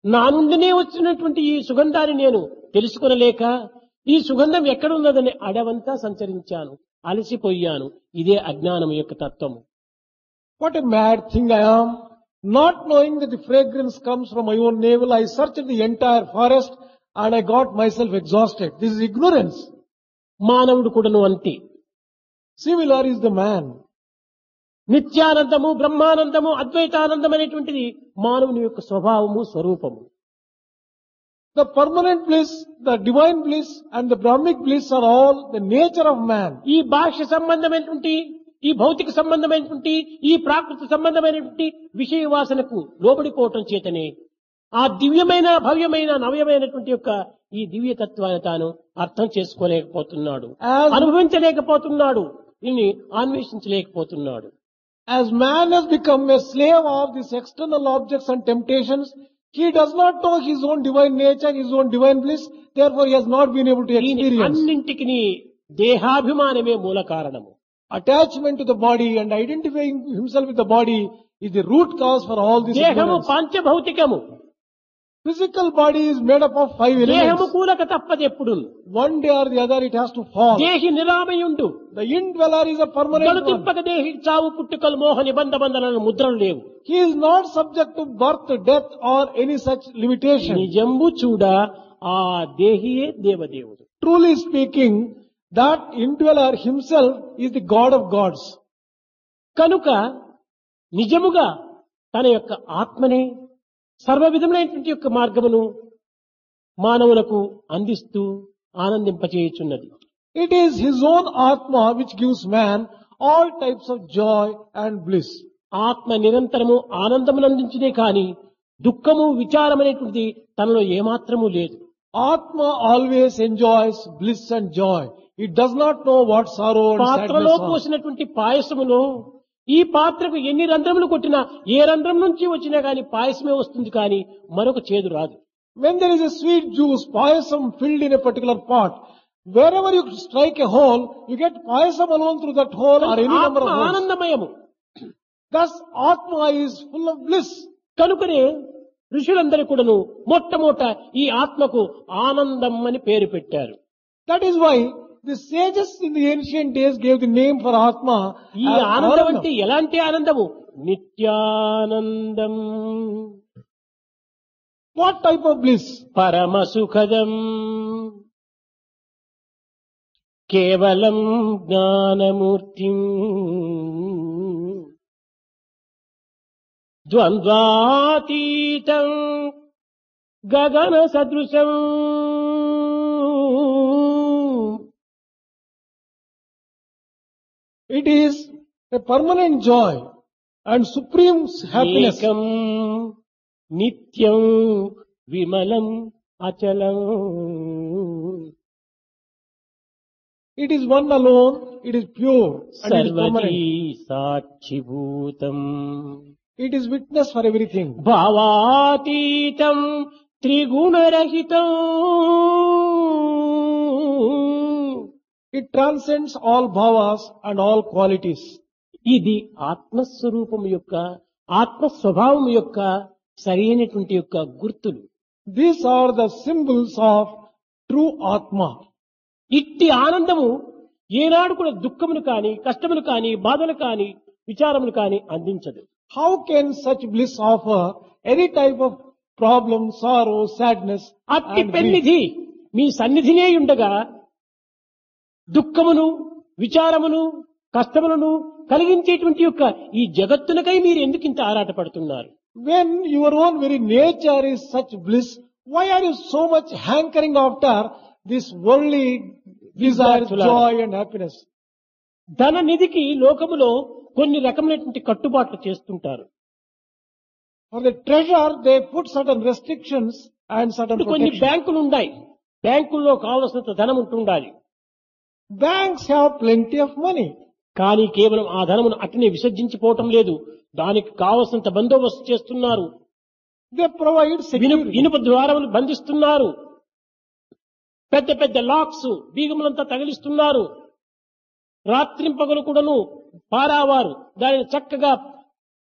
S1: నా నుండినే వచ్చినటువంటి ఈ సుగంధాన్ని నేను తెలుసుకొనలేక ఈ సుగంధం ఎక్కడున్నదని అడవంతా సంచరించాను, అలసిపోయాను. ఇదే అజ్ఞానం యొక్క తత్వము.
S2: What a mad thing I am. Not knowing that the fragrance comes from my own navel, I searched the entire forest and I got myself exhausted. This is ignorance.
S1: మానవుడు కూడాను అంతే.
S2: Similar is the man.
S1: నిత్యానందము, Brahmanandam, అద్వైతానందం అనేటువంటిది మానవుని యొక్క స్వభావము, స్వరూపము.
S2: The permanent bliss, the divine bliss and the Brahmic bliss are all the nature of man.
S1: ఈ బాహ్య సంబంధమైనటువంటి, ఈ భౌతిక సంబంధమైనటువంటి, ఈ ప్రాకృతి సంబంధమైనటువంటి విషయ వాసనకు లోబడిపోవటం చేతనే ఆ దివ్యమైన, భవ్యమైన, నవ్యమైనటువంటి యొక్క ఈ దివ్య తత్వాన్ని తాను అర్థం చేసుకోలేకపోతున్నాడు,
S2: As,
S1: అనుభవించలేకపోతున్నాడు, దీన్ని అన్వేషించలేకపోతున్నాడు.
S2: as man has become a slave of these external objects and temptations, he does not know his own divine nature, his own divine bliss, therefore he has not been able to
S1: దీని
S2: experience.
S1: అన్నింటికి దేహాభిమానమే మూల కారణము.
S2: Attachment to the body and identifying himself with the body is the root cause for all this
S1: దేహము
S2: ignorance.
S1: పంచభౌతికము.
S2: Physical body is made up of 5
S1: దేహము
S2: elements.
S1: కూలక తప్పదు ఎప్పుడు.
S2: One day or the other it has to fall.
S1: దేహి నిరామయుండు.
S2: The indweller is a permanent one.
S1: గలుతింపక దేహి చావు పుట్టుకలు మోహ నిబంధ బంధనలను ముద్రలు లేవు.
S2: He is not subject to birth, death or any such limitation.
S1: నిజంబు చూడ ఆ దేహియే దేవదేవుడు.
S2: Truly speaking, that indweller himself is the God of gods.
S1: కనుక నిజముగా తన యొక్క ఆత్మనే సర్వ విధములైనటువంటి యొక్క మార్గమును మానవులకు అందిస్తూ ఆనందింపచేయుచున్నది.
S2: It is his own Atma which gives man all types of joy and bliss.
S1: ఆత్మ నిరంతరము ఆనందమునందించునే కాని దుఃఖము విచారమనేటువంటిది తనలో ఏమాత్రము లేదు.
S2: Atma always enjoys bliss and joy. It does not know what sorrow and
S1: పాత్రలో
S2: sadness are.
S1: పోసినటువంటి పాయసములో ఈ పాత్రకు ఎన్ని రంధ్రములు కొట్టినా ఏ రంధ్రం నుంచి వచ్చినా గాని పాయసమే వస్తుంది కానీ మరొక చేదు రాదు.
S2: When there is a sweet juice, payasam filled in a particular pot, wherever you strike a hole, you get payasam alone through that hole or any number
S1: ఆత్మ
S2: of holes.
S1: ఆనందమయము.
S2: Thus, Atma is full of bliss.
S1: కనుకనే ఋషులందరూ కూడాను మొట్టమొదట ఈ ఆత్మకు ఆనందం అని పేరు పెట్టారు.
S2: That is why the sages in the ancient days gave the name for Atma
S1: ఈ
S2: as
S1: ఆనందం
S2: Anandam.
S1: అంటే ఎలాంటి ఆనందము? నిత్యానందం,
S2: What type of bliss?
S1: పరమ సుఖదం, కేవలం జ్ఞానమూర్తిం, ద్వంద్వాతీతం, గగన సదృశం,
S2: It is a permanent joy and supreme happiness.
S1: ఏకం నిత్యం విమలం అచలం.
S2: It is one alone, it is pure and it is
S1: సర్వదీ
S2: permanent.
S1: సాక్షిభూతం,
S2: It is witness for everything.
S1: భావాతీతం, త్రిగుణరహితం,
S2: It transcends all bhavas and all qualities.
S1: ఇది ఆత్మస్వరూపం యొక్క ఆత్మస్వభావం యొక్క సరైనటువంటి యొక్క గుర్తులు.
S2: These are the symbols of true Atma.
S1: ఇట్టి ఆనందము ఏనాడు కూడా దుఃఖమును కాని కష్టమును కాని బాధలు కాని విచారములు కాని అందించదు.
S2: How can such bliss offer any type of problem, sorrow, sadness
S1: అట్టి
S2: and grief?
S1: పెన్నిధి మీ సన్నిధినే ఉండగా దుఃఖమును విచారమును కష్టములను కలిగించేటువంటి యొక్క ఈ జగత్తునకై మీరు ఎందుకు ఇంత ఆరాటపడుతున్నారు?
S2: When your own very nature is such bliss, why are you so much hankering after this worldly desire, joy and happiness?
S1: ధన నిధికి లోకములో కొన్ని రకమైనటువంటి కట్టుబాట్లు చేస్తుంటారు.
S2: For the treasure, they put certain restrictions and certain
S1: ఇప్పుడు కొన్ని
S2: protections.
S1: బ్యాంకులు ఉన్నాయి. బ్యాంకుల్లో కావలసినంత ధనం ఉంటుండాలి.
S2: Banks have plenty of money.
S1: కానీ కేవలం ఆ ధనమును అట్నే విసర్జించిపోవటం లేదు. దానికి కావలసినంత బందోబస్తు చేస్తున్నారు.
S2: They provide security.
S1: ఇనుప ద్వారములు బంధిస్తున్నారు. పెద్ద పెద్ద లాక్స్ బీగములంతా తగిలిస్తున్నారు. రాత్రింపగలు కూడాను పారావారు దానిని చక్కగా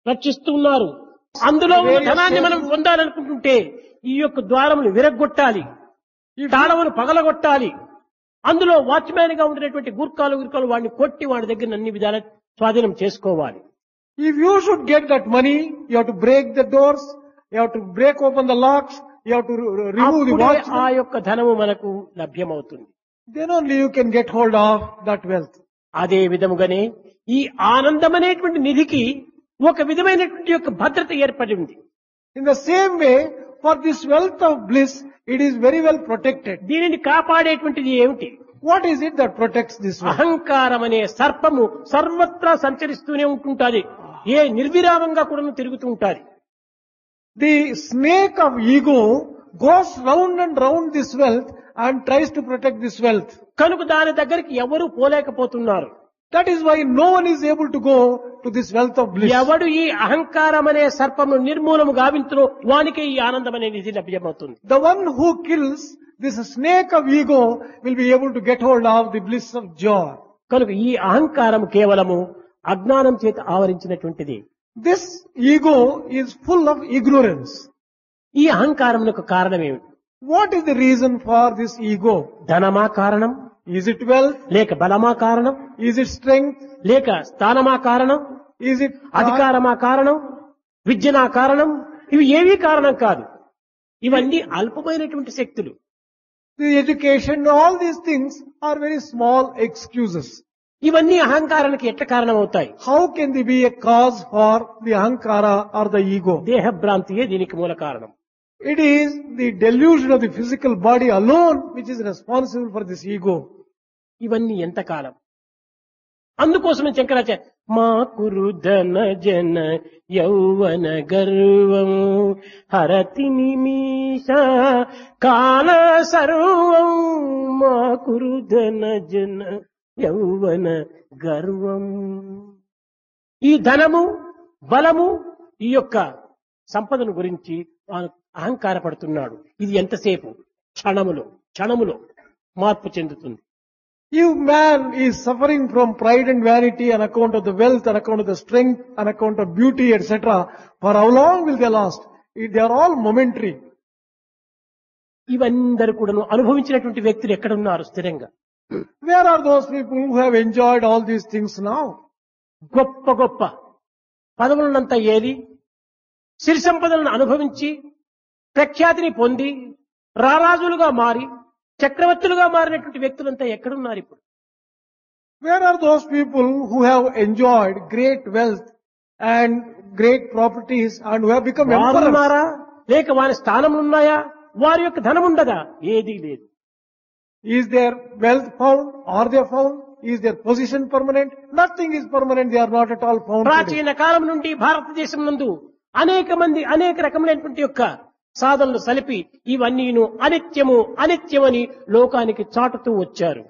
S1: రక్షిస్తున్నారు. అందులో ఉన్న ధనాన్ని మనం పొందాలనుకుంటుంటే ఈ యొక్క ద్వారములు విరగ్గొట్టాలి, తాళములు పగలగొట్టాలి. అందులో వాచ్మ్యాన్ గా ఉండేటువంటి గుర్కాలు వాడిని కొట్టి వాడి దగ్గర అన్ని విధాల స్వాధీనం చేసుకోవాలి.
S2: If you should get that money, you have to break the doors, you have to break open the locks, you have to remove the
S1: అప్పుడే
S2: watch.
S1: ఆ యొక్క ధనము మనకు లభ్యమవుతుంది.
S2: Then only you can get hold of that wealth.
S1: అదే విధముగానే ఈ ఆనందం అనేటువంటి నిధికి ఒక విధమైనటువంటి యొక్క భద్రత ఏర్పడి ఉంది.
S2: In the same way, for this wealth of bliss, it is very well protected.
S1: దీనిని కాపాడేటువంటిది ఏమిటి?
S2: What is it that protects this wealth?
S1: అహంకారం అనే సర్పము సర్వత్రా సంచరిస్తూనే ఉంటుంటాది. ఏ నిర్విరామంగా కూడా తిరుగుతూ ఉంటాది.
S2: The snake of ego goes round and round this wealth and tries to protect this wealth.
S1: కనుక దాని దగ్గరికి ఎవరూ పోలేకపోతున్నారు.
S2: That is why no one is able to go to this wealth of bliss.
S1: ఎవడు ఈ అహంకారం అనే సర్పమును నిర్మూలము గావించునో వానికే ఈ ఆనందం అనే నిధి లభ్యమవుతుంది.
S2: The one who kills this snake of ego will be able to get hold of the bliss of joy.
S1: కనుక ఈ అహంకారం కేవలము అజ్ఞానం చేత ఆవరించినటువంటిది.
S2: This ego is full of ignorance.
S1: ఈ అహంకారమునకు కారణం ఏమిటి?
S2: What is the reason for this ego?
S1: ధనమా కారణం?
S2: Is it wealth?
S1: లేక బలమా కారణం?
S2: Is it strength?
S1: లేక స్థానమా కారణం?
S2: Is it
S1: అధికారమా కారణం? విద్యనా కారణం? ఇవి ఏవీ కారణం కాదు. ఇవన్నీ అల్పమైనటువంటి శక్తులు.
S2: the education? All these things are very small excuses.
S1: ఇవన్నీ అహంకారానికి ఎట్లా కారణం అవుతాయి?
S2: How can they be a cause for the ahankara or the ego?
S1: దేహభ్రాంతియే దీనికి మూల కారణం.
S2: It is the delusion of the physical body alone which is responsible for this ego.
S1: ఇవన్నీ ఎంతకాలం? అందుకోసమే శంకరాచార్య మా కురు ధన జన యౌవన గర్వం హరతి నిమిష కాల సర్వం మా కురు ధన జన యౌవన గర్వం. ఈ ధనము బలము ఈ యొక్క సంపదను గురించి అహంకారపడుతున్నాడు. ఇది ఎంతసేపు? క్షణములో మార్పు చెందుతుంది.
S2: If man is suffering from pride and vanity on account of the wealth, on account of the strength, on account of beauty, etc., for how long will they last? They are all momentary.
S1: ఇవందరూ కూడా అనుభవించినటువంటి వ్యక్తులు ఎక్కడ ఉన్నారు స్థిరంగా?
S2: Where are those people who have enjoyed all these things now?
S1: గొప్ప పదవులనంతా ఏరి సిరి సంపదలను అనుభవించి ప్రఖ్యాతిని పొంది రారాజులుగా మారి చక్రవర్తులుగా మారినటువంటి వ్యక్తులంతా ఎక్కడున్నారు ఇప్పుడు?
S2: Where are those people who have enjoyed great wealth and great properties and who have become emperors?
S1: ఉన్నారా? లేక వారి స్థానములు ఉన్నాయా? వారి యొక్క ధనం ఉండదా? ఏదీ లేదు.
S2: Is their wealth found? Are they found? Is their position permanent? Nothing is permanent. They are not at all found today.
S1: ప్రాచీన కాలం నుండి భారతదేశం నందు అనేక మంది అనేక రకములైనటువంటి యొక్క సాధనలు సలిపి ఇవన్నీను అనిత్యమని లోకానికి చాటుతూ వచ్చారు.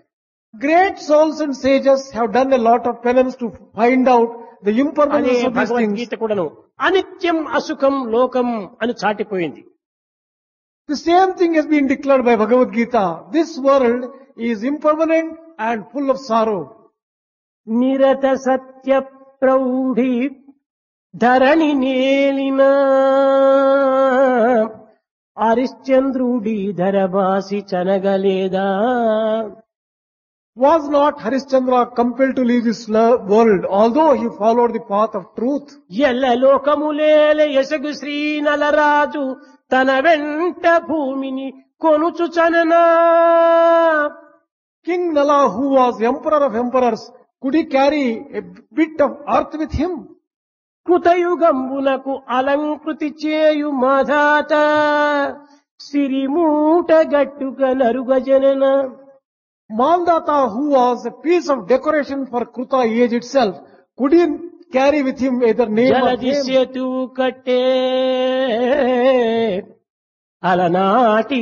S2: Great souls and sages have done a lot of penance to find out the impermanence of these things.
S1: Bhagavad Gita కూడాను అనిత్యం అసుఖం లోకం అని చాటిపోయింది.
S2: The same thing has been declared by Bhagavad Gita. This world is impermanent and full of sorrow.
S1: నిరత Satya ప్రౌఢి Dharani నేలిన హరిశ్చంద్రుడి ధరబాసి చనగలేదా?
S2: Was not Harishchandra compelled to leave this world, although he followed the path of truth?
S1: ఎల్ల లోకములేల యశగు శ్రీ నలరాజు తన వెంట భూమిని కొనుచు చననా.
S2: King Nala, who was emperor of emperors, could he carry a bit of earth with him?
S1: కృతయుగంబునకు అలంకృతి చేయు మాధాత సిరిమూట గట్టుక నరుగజనన.
S2: Mandata, who was a piece of decoration for Kruta age itself, could he carry with him either name or
S1: జలది
S2: fame?
S1: సేతువు కట్టే అలనాటి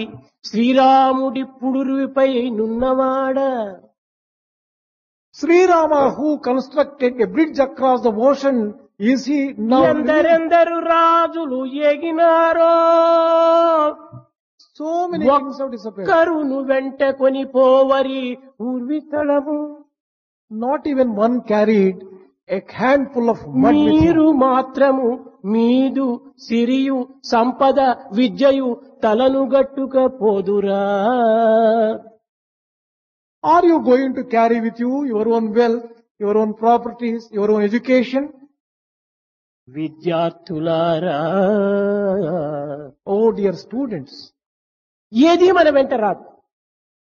S1: శ్రీరాముడి పుడురుపై నున్నవాడ.
S2: Sri Rama, who constructed a bridge across the ocean, is he now living?
S1: ఎందరెందరు రాజులు ఎగినారో
S2: So many kings have disappeared.
S1: కరును వెంట కొని పోవరి ఊర్వితళము.
S2: Not even one carried a handful of mud with him.
S1: మీరు మాత్రము మీదు సిరియు సంపద విద్యయు తలను గట్టుక పోదురా.
S2: Are you going to carry with you your own wealth, your own properties, your own education?
S1: విద్యార్థులారా,
S2: Oh dear students,
S1: ఏది మన వెంట రాదు.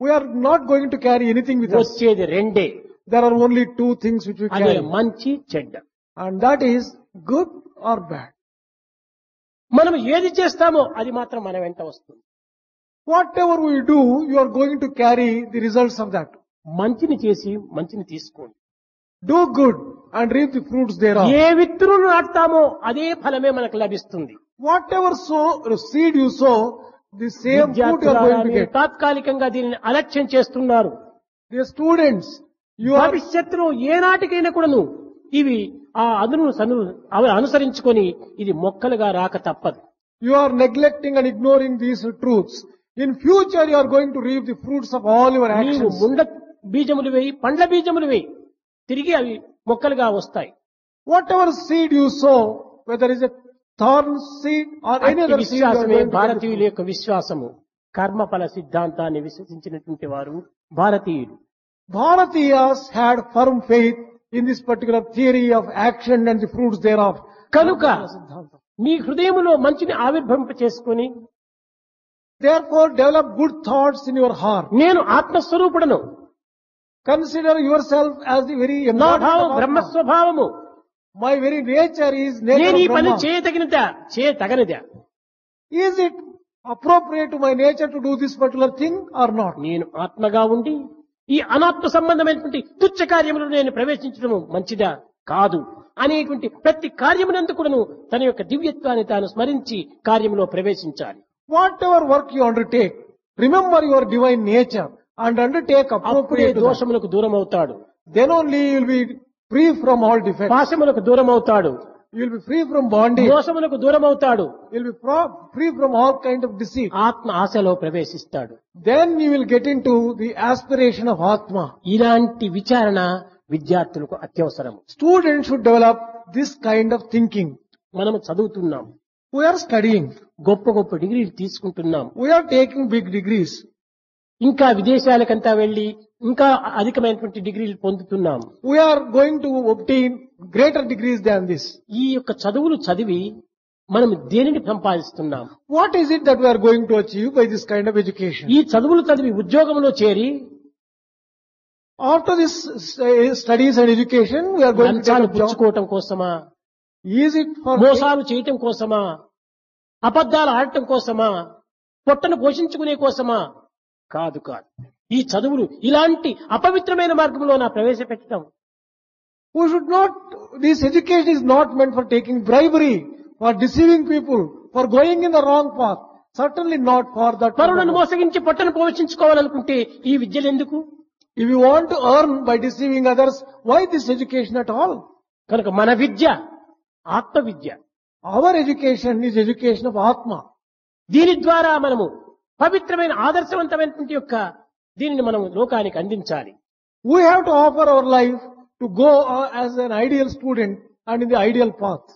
S2: we are not going to carry anything with us.
S1: వచ్చేది రెండే,
S2: There are only two things which we
S1: అదే
S2: carry,
S1: మంచి చెడ్డ.
S2: and that is good or bad.
S1: మనం ఏది చేస్తామో అది మాత్రం మన వెంట వస్తుంది.
S2: Whatever we do, you are going to carry the results of that.
S1: మంచిని చేసి మంచిని తీసుకోండి.
S2: Do good and reap the fruits thereof.
S1: ఏ విత్తును నాటుతామో అదే ఫలమే మనకు లభిస్తుంది.
S2: Whatever seed you sow, the same fruit you are going to
S1: మీరు
S2: get.
S1: తాత్కాలికంగా దీనిని అలక్ష్యం చేస్తున్నారు.
S2: Dear students, You are,
S1: భవిష్యత్తులో ఏనాటికైనా కూడాను ఇవి ఆ అవి అనుసరించుకొని ఇది మొక్కలుగా రాక తప్పదు.
S2: you are neglecting and ignoring these truths. In future you are going to reap the fruits of all your
S1: నీవు
S2: actions.
S1: ముండ బీజములు వేయి, పండ్ల బీజములు వేయి, తిరిగి అవి మొక్కలుగా వస్తాయి.
S2: Whatever seed you sow, whether it is a thorn seed or any
S1: అట్టి
S2: other seed, you are
S1: విశ్వాసమే
S2: going to get the
S1: భారతీయుల
S2: fruit.
S1: యొక్క విశ్వాసము. కర్మఫల సిద్ధాంతాన్ని విశ్వసించినటువంటి వారు భారతీయులు.
S2: Bharatiyas had firm faith in this particular theory of action and the fruits thereof.
S1: కనుక మీ హృదయములో మంచిని ఆవిర్భవింప చేసుకొని
S2: Therefore develop good thoughts in your heart.
S1: నేను ఆత్మస్వరూపుడను,
S2: Consider yourself as the very
S1: నా
S2: embodiment
S1: భావం
S2: of Atma.
S1: బ్రహ్మస్వభావము.
S2: My very nature is nature
S1: నేను ఈ
S2: of
S1: పని
S2: Brahma.
S1: చేయతగనిదా?
S2: Is it appropriate to my nature to do this particular thing or not?
S1: నేను ఆత్మగా ఉండి ఈ అనాత్మ సంబంధమైనటువంటి తుచ్చ కార్యములను నేను ప్రవేశించడం మంచిదా కాదు అనేటువంటి ప్రతి కార్యమునందు కూడాను తన యొక్క దివ్యత్వాన్ని తాను స్మరించి కార్యములో ప్రవేశించాలి.
S2: Whatever work you undertake, remember your divine nature and undertake
S1: అప్పుడే
S2: appropriate to that.
S1: దోషములకు దూరం అవుతాడు,
S2: Then only you will be free from all defects.
S1: పాశములకు దూరం అవుతాడు,
S2: You will be free from bondage.
S1: మోసములకు దూరం అవుతాడు,
S2: You will be free from all kind of deceit.
S1: ఆత్మ ఆశలో ప్రవేశిస్తాడు.
S2: Then you will get into the aspiration of Atma.
S1: ఇలాంటి విచారణ విద్యార్థులకు అత్యవసరం.
S2: Students should develop this kind of thinking.
S1: మనము చదువుతున్నాం,
S2: We are studying.
S1: గొప్ప గొప్ప డిగ్రీలు తీసుకుంటున్నాం,
S2: We are taking big degrees.
S1: ఇంకా విదేశాలకంతా వెళ్లి ఇంకా అధికమైనటువంటి డిగ్రీలు పొందుతున్నాం.
S2: We are going to obtain greater degrees than this.
S1: ఈ యొక్క చదువులు చదివి మనం దేనిని సంపాదిస్తున్నాం?
S2: What is it that we are going to achieve by this kind of education?
S1: ఈ చదువులు చదివి ఉద్యోగంలో చేరి
S2: After this studies and education, we are going to
S1: లంచాలు
S2: take a job.
S1: పుచ్చుకోవటం కోసమా,
S2: Is it for
S1: మోసాలు చేయటం కోసమా, అబద్ధాలు ఆడటం కోసమా, పొట్టను పోషించుకునే కోసమా? కాదు కాదు. ఈ చదువులు ఇలాంటి అపవిత్రమైన మార్గంలో నా ప్రవేశపెట్టడం.
S2: we should not, this education is not meant for taking bribery, for deceiving people, for going in the wrong path. Certainly not for that.
S1: పరులను మోసగించి పొట్టను పోషించుకోవాలనుకుంటే ఈ విద్యలు ఎందుకు?
S2: If you want to earn by deceiving others, why this education at all?
S1: కనుక మన విద్య ఆత్మ విద్య.
S2: Our education is education of Atma.
S1: దీని ద్వారా మనము పవిత్రమైన ఆదర్శవంతమైనటువంటి యొక్క దీనిని మనం లోకానికి అందించాలి.
S2: We have to offer our life to go as an ideal student and in the ideal path.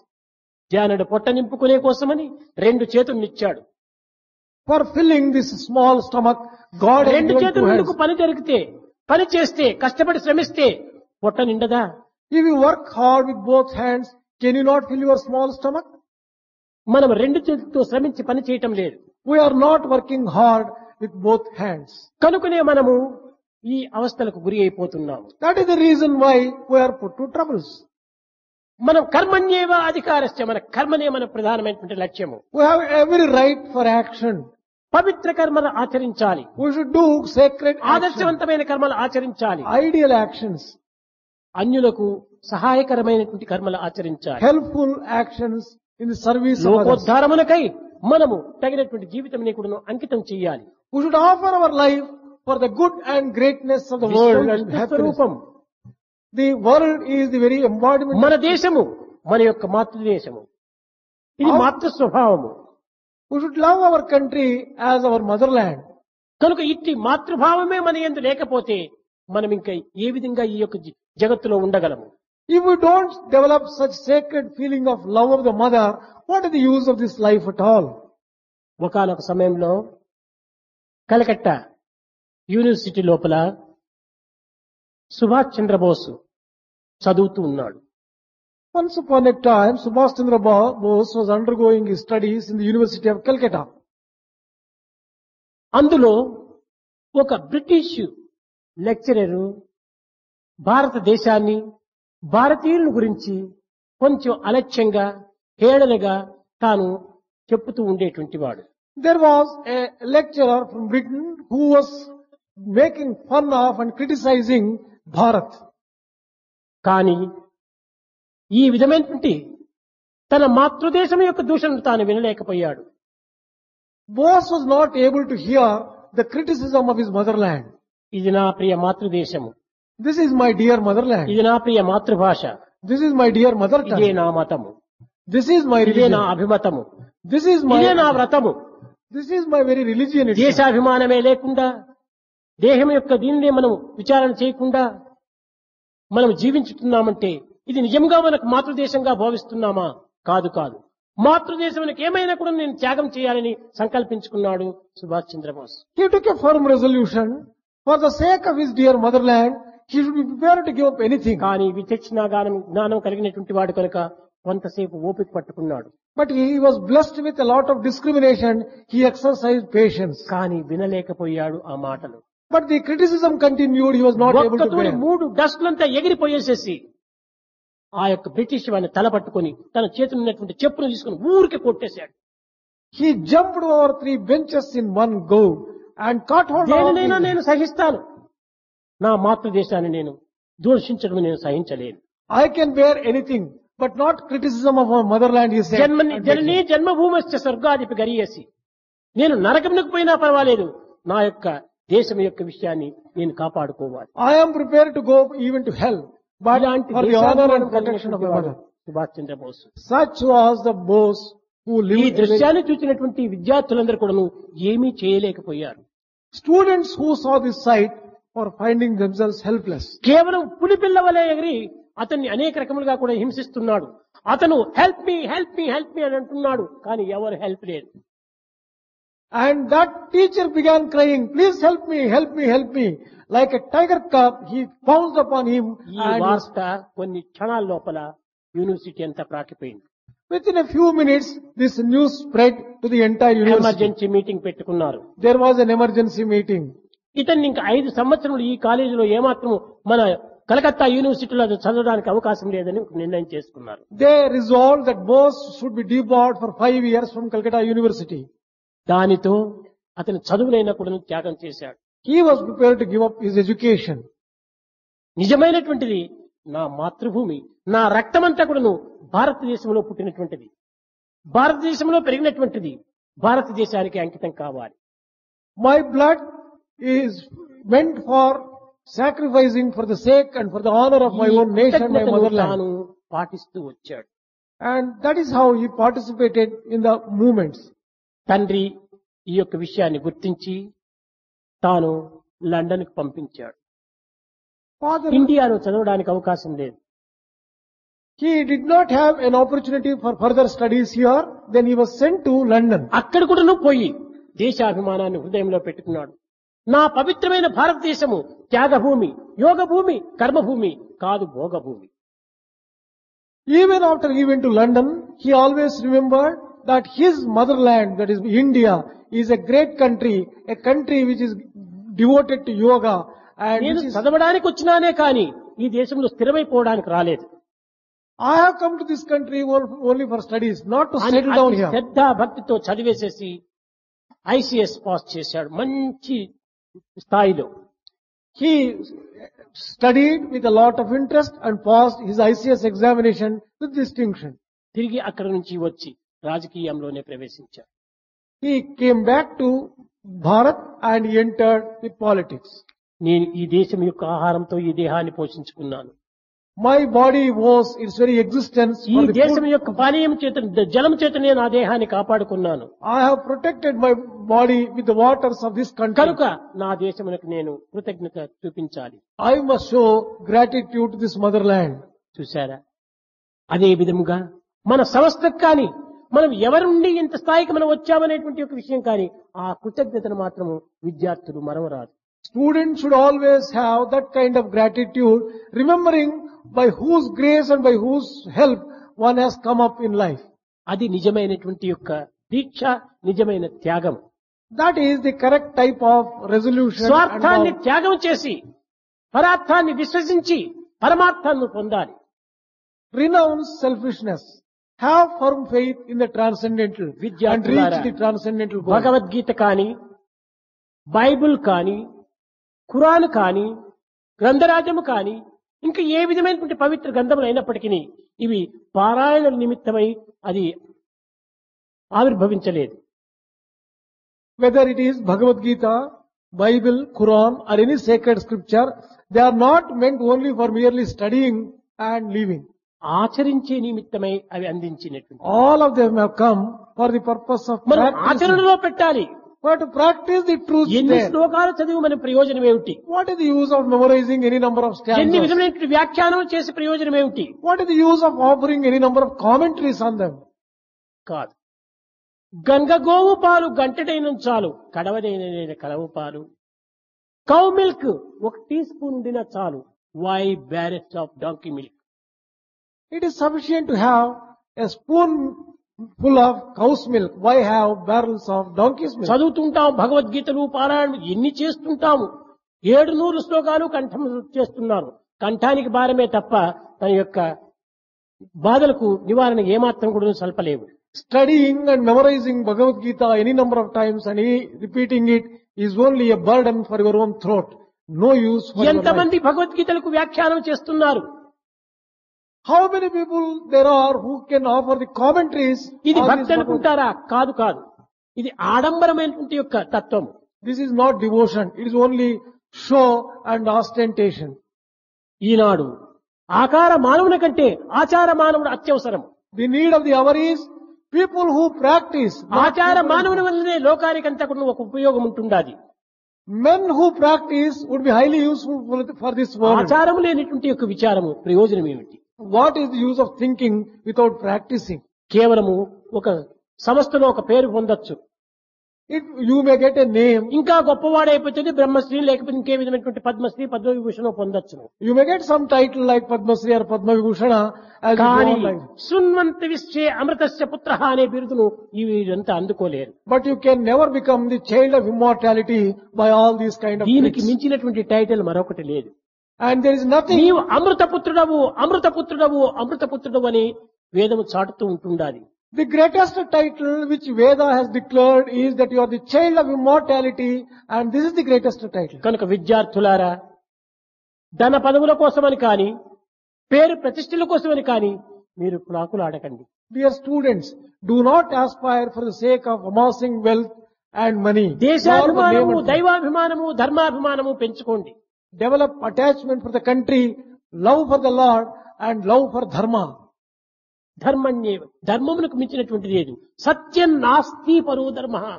S1: ధ్యానుడు పొట్ట నింపుకునే కోసమని 2 చేతులనిచ్చాడు.
S2: For filling this small stomach, God has
S1: 2
S2: given 2
S1: చేతులు
S2: hands.
S1: ఎందుకు పని జరిగితే, పని చేస్తే, కష్టపడి శ్రమిస్తే పొట్ట నిండదా?
S2: If you work hard with both hands, can you not fill your small stomach?
S1: మనం 2 చేతులతో శ్రమించి పని చేయటం లేదు.
S2: We are not working hard with both hands.
S1: కనుకనే మనము ఈ అవస్థలకు గురి అయిపోతున్నాము.
S2: That is the reason why we are put to troubles.
S1: మనం కర్మణ్యేవ అధికారస్య, మన కర్మనే మన ప్రధానమైనటువంటి లక్ష్యము.
S2: We have every right for action.
S1: పవిత్ర కర్మలు ఆచరించాలి,
S2: We should do sacred actions,
S1: ఆదర్శవంతమైన కర్మలు ఆచరించాలి,
S2: ideal actions,
S1: అన్యులకు సహాయకరమైనటువంటి కర్మలు ఆచరించాలి.
S2: helpful actions in the service of others.
S1: లోకోద్ధారమునకై మనము తగినటువంటి జీవితం కూడా అంకితం చేయాలి.
S2: We should offer our life for the good and greatness of the world and happiness.
S1: స్వరూపం.
S2: The world is the very embodiment.
S1: మన దేశము మన యొక్క మాతృదేశము, ఇది మాతృ స్వభావము.
S2: We should love our country as our motherland.
S1: కనుక ఇట్టి మాతృభావమే మన యందు లేకపోతే మనం ఇంకా ఏ విధంగా ఈ యొక్క జగత్తులో ఉండగలము?
S2: If we don't develop such sacred feeling of love of the mother, what is the use of this life at all?
S1: ఒకానొక సమయంలో కలకత్తా యూనివర్సిటీ లోపల సుభాష్ చంద్రబోస్ చదువుతూ ఉన్నాడు.
S2: Once upon a time, Subhash Chandra Bose was undergoing his studies in the University of Calcutta.
S1: అందులో ఒక బ్రిటిష్ లెక్చరరు భారతదేశాన్ని, భారతీయుల గురించి కొంచెం అలక్ష్యంగా, హేళనగా తాను చెప్పుతూ ఉండేటువంటి వాడు.
S2: There was a lecturer from Britain who was making fun of and criticizing Bharat.
S1: కానీ ఈ విధమైనటువంటి తన మాతృదేశం యొక్క దూషణను తాను వినలేకపోయాడు.
S2: Bose was not able to hear the criticism of his motherland.
S1: ఇది నా ప్రియ మాతృదేశము,
S2: This is my dear motherland.
S1: ఇది నా ప్రియ మాతృభాష,
S2: This is my dear mother
S1: ఇదే
S2: tongue.
S1: నా మతము,
S2: This is my
S1: ఇదే నా
S2: religion.
S1: అభిమతము,
S2: This is
S1: ఇదే నా
S2: my,
S1: వ్రతము.
S2: this is my very religion itself.
S1: దేశాభిమానమే లేకుండా, దేహం యొక్క దీనినే మనం విచారణ చేయకుండా మనం జీవించుతున్నామంటే ఇది నిజంగా మనకు మాతృదేశంగా భావిస్తున్నామా? కాదు కాదు. మాతృదేశానికి ఏమైనా కూడా నేను త్యాగం చేయాలని సంకల్పించుకున్నాడు Subhash Chandrabose.
S2: He took a firm resolution. For the sake of his dear motherland, he should be prepared to give up anything.
S1: కానీ విచక్షణ జ్ఞానం కలిగినటువంటి వాడు కనుక కొంతసేపు ఓపిక పట్టుకున్నాడు.
S2: But he was blessed with a lot of discrimination. He exercised patience.
S1: కానీ వినలేకపోయాడు ఆ మాటలు.
S2: But the criticism continued. He was not able to
S1: ఒక్కతోని
S2: bear.
S1: 3 డస్ట్లంతా ఎగిరిపోయేసేసి ఆ యొక్క బ్రిటిష్ వాడిని తల పట్టుకొని తన చేతులు ఉన్నటువంటి చెప్పును తీసుకుని ఊరికి కొట్టేశాడు.
S2: He jumped over 3 benches in one go and caught hold of
S1: దేనినైనా
S2: him.
S1: నేను సహిస్తాను, నా మాతృదేశాన్ని నేను దూషించడం నేను సహించలేను.
S2: I can bear anything, but not criticism of our motherland, he said.
S1: జననీ జన్మభూమశ్చ స్వర్గాధిపి గరీయసి, నేను నరకమునకు పోయినా పర్వాలేదు, నా యొక్క దేశం యొక్క విషయాన్ని నేను కాపాడుకోవాలి.
S2: I am prepared to go even to hell, but
S1: ఇలాంటి
S2: for the honor
S1: దేశాభిమానం
S2: and protection of my
S1: కలిగినటువంటి
S2: mother.
S1: వాడు Subhash Chandrabose.
S2: Such was the Bose who
S1: ఈ
S2: lived.
S1: దృశ్యాన్ని చూసినటువంటి విద్యార్థులందరూ కూడాను ఏమీ చేయలేకపోయారు.
S2: Students who saw this sight were finding themselves helpless.
S1: కేవలం పులిపిల్ల వలె ఎగిరి అతన్ని అనేక రకములుగా కూడా హింసిస్తున్నాడు. అతను help me help me help me అని అంటున్నాడు, కానీ ఎవరు హెల్ప్ లేదు.
S2: And that teacher began crying, please help me, help me, help me. Like a tiger cub, he pounced upon him
S1: ఈ
S2: and
S1: వార్త కొన్ని క్షణాల లోపల యూనివర్సిటీ అంతా ప్రాకిపోయింది.
S2: within a few minutes, this news spread to the entire university.
S1: Emergency meeting పెట్టుకున్నారు.
S2: There was an emergency meeting.
S1: ఇతన్ని ఇంకా 5 సంవత్సరములు ఈ కాలేజీలో ఏమాత్రం మన కలకత్తా యూనివర్సిటీలో చదవడానికి అవకాశం లేదని నిర్ణయం చేసుకున్నారు.
S2: They resolved that Bose should be debarred for 5 years from Calcutta University.
S1: దానితో అతను చదువునైనా కూడా త్యాగం చేశాడు.
S2: He was prepared to give up his education.
S1: నిజమైనటువంటిది నా మాతృభూమి, నా రక్తమంతా కూడాను భారతదేశంలో పుట్టినటువంటిది, భారతదేశంలో పెరిగినటువంటిది, భారతదేశానికి అంకితం కావాలి.
S2: My blood is meant for sacrificing for the sake and for the honor of my
S1: ఈ
S2: own nation, my
S1: కృతజ్ఞతను
S2: motherland.
S1: తాను పాటిస్తూ వచ్చాడు.
S2: And that is how he participated in the movements.
S1: తండ్రి ఈ యొక్క విషయాన్ని గుర్తించి తాను లండన్ కు పంపించాడు.
S2: Father,
S1: ఇండియాలో చదవడానికి అవకాశం లేదు.
S2: he did not have an opportunity for further studies here. Then he was sent to London.
S1: అక్కడ కూడా నువ్వు పోయి దేశాభిమానాన్ని హృదయంలో పెట్టుకున్నాడు. నా పవిత్రమైన భారతదేశము త్యాగభూమి, యోగభూమి, కర్మభూమి కాదు భోగభూమి.
S2: Even after he went to London, he always remembered that his motherland, that is India, is a great country, a country which is devoted to yoga and
S1: నేను
S2: which is,
S1: చదవడానికి వచ్చినానే కానీ ఈ దేశంలో స్థిరమైపోవడానికి రాలేదు.
S2: I have come to this country only for studies, not to
S1: అని
S2: settle down
S1: అతి
S2: here.
S1: శ్రద్ధ భక్తితో చదివేసేసి ఐసిఎస్ పాస్ చేశాడు మంచి స్థాయిలో.
S2: He studied with a lot of interest and passed his ICS examination with distinction.
S1: తిరిగి అక్కడ నుంచి వచ్చి రాజకీయంలోనే ప్రవేశించాడు.
S2: He came back to Bharat and he entered the politics.
S1: నేను ఈ దేశం యొక్క ఆహారంతో ఈ దేహాన్ని పోషించుకున్నాను.
S2: My body was its very existence
S1: ఈ
S2: for the
S1: దేశం
S2: food.
S1: యొక్క పానీయం చేత జలం చేత నేను ఆ దేహాన్ని కాపాడుకున్నాను.
S2: I have protected my body with the waters of this country.
S1: కనుక నా దేశమునకు నేను కృతజ్ఞత చూపించాలి.
S2: I must show gratitude to this motherland.
S1: చూశారా? అదే విధముగా మన సంస్థకు కానీ మనం ఎవరి నుండి ఇంత స్థాయికి మనం వచ్చామనేటువంటి ఒక విషయం కానీ ఆ కృతజ్ఞతను మాత్రము విద్యార్థులు మరవరాదు.
S2: Students should always have that kind of gratitude, remembering by whose grace and by whose help one has come up in life.
S1: అది నిజమైనటువంటి యొక్క దీక్ష, నిజమైన త్యాగం.
S2: That is the correct type of resolution. and
S1: స్వార్థాన్ని
S2: vow.
S1: త్యాగం చేసి పరార్థాన్ని విశ్వసించి పరమార్థాన్ని పొందాలి.
S2: Renounce selfishness. Have firm faith in the transcendental and
S1: విద్యార్థులారా,
S2: reach the transcendental goal.
S1: Bhagavad Gita కానీ, బైబిల్ కానీ, ఖురాన్ కానీ, గ్రంథరాజము కానీ, ఇంకా ఏ విధమైనటువంటి పవిత్ర గ్రంథములు అయినప్పటికీ ఇవి పారాయణ నిమిత్తమై అది ఆవిర్భవించలేదు.
S2: Whether it is Bhagavad Gita, Bible, Quran or any sacred scripture, they are not meant only for merely studying and leaving.
S1: ఆచరించే నిమిత్తమై అవి అందించినటువంటి
S2: All of them have come for the purpose of
S1: మనం
S2: practicing.
S1: ఆచరణలో పెట్టాలి.
S2: But to practice the truth
S1: ఎన్ని
S2: there.
S1: శ్లోకాలు చదివి మన ప్రయోజనం ఏమిటి?
S2: What is the use of memorizing any number of
S1: ఎన్ని
S2: stanzas?
S1: విధమైనటువంటి వ్యాఖ్యానం చేసి ప్రయోజనం ఏమిటి?
S2: What is the use of offering any number of commentaries on them?
S1: కాదు. గంగ గోవు పాలు గంటెడైన చాలు, కడవదైన కలవు పాలు. కౌ మిల్క్ ఒక టీ స్పూన్ ఉండిన చాలు, why barrels of donkey milk.
S2: It is sufficient to have a spoon full of cow's milk. Why have barrels of donkey's milk?
S1: చదువుతుంటాం భగవద్గీతలు పారాయణ ఎన్ని చేస్తుంటాము. 700 శ్లోకాలు కంఠం చేస్తున్నారు. కంఠానికి భారమే తప్ప తన యొక్క బాధలకు నివారణ ఏమాత్రం కూడా సల్పలేవు.
S2: Studying and memorizing Bhagavad Gita any number of times and repeating it is only a burden for your own throat. No use for your life.
S1: ఎంతమంది భగవద్గీతలకు వ్యాఖ్యానం చేస్తున్నారు?
S2: How many people there are who can offer the commentaries?
S1: ఇది
S2: on this
S1: భక్తి
S2: Bhagavad
S1: అనుకుంటారా? కాదు కాదు. ఇది ఆడంబరమైనటువంటి యొక్క తత్వం.
S2: This is not devotion. It is only show and ostentation.
S1: ఈనాడు ఆకార మానవుని కంటే ఆచార మానవుడు అత్యవసరం.
S2: The need of the hour is people who practice. not
S1: ఆచార
S2: people-
S1: మానవుని వల్లనే లోకానికంతా కూడా ఒక ఉపయోగం ఉంటుండాది.
S2: Men who practice would be highly useful for this world.
S1: ఆచారం లేనటువంటి యొక్క విచారము ప్రయోజనం ఏమిటి?
S2: What is the use of thinking without practicing?
S1: కేవలము ఒక సంస్థలో ఒక పేరు పొందొచ్చు.
S2: If you may get a name,
S1: ఇంకా గొప్పవాడైపోతుంది బ్రహ్మశ్రీ, లేకపోతే ఇంకే విధమైనటువంటి పద్మశ్రీ పద్మవిభూషణం పొందొచ్చును.
S2: you may get some title like Padma Shri or Padma Vibhushana as you go
S1: కానీ
S2: on life.
S1: శృణ్వంత విశ్వే అమృతస్య పుత్రః అనే బిరుదును ఈ వీరంతా అందుకోలేరు.
S2: But you can never become the child of immortality by all these kind of
S1: దీనికి
S2: tricks.
S1: మించినటువంటి టైటిల్ మరొకటి లేదు.
S2: And there is nothing.
S1: నీవు అమృతపుత్రుడవు అమృతపుత్రుడవు అమృతపుత్రుడవు అని వేదము చాటుతూ ఉంటుండాలి.
S2: The greatest title which Veda has declared is that you are the child of immortality, and this is the greatest title.
S1: కనుక విద్యార్థులారా, ధన పదవుల కోసమని కానీ పేరు ప్రతిష్టల కోసమని కానీ మీరు ప్రాకులాడకండి.
S2: Dear students, do not aspire for the sake of amassing wealth and money.
S1: దేశాభిమానము,
S2: Nor for name and fame.
S1: దైవాభిమానము, ధర్మాభిమానము పెంచుకోండి.
S2: Develop attachment for the country, love for the Lord, and love for dharma.
S1: ధర్మమునకు మించినటువంటిది లేదు. సత్యం నాస్తి పరో ధర్మ.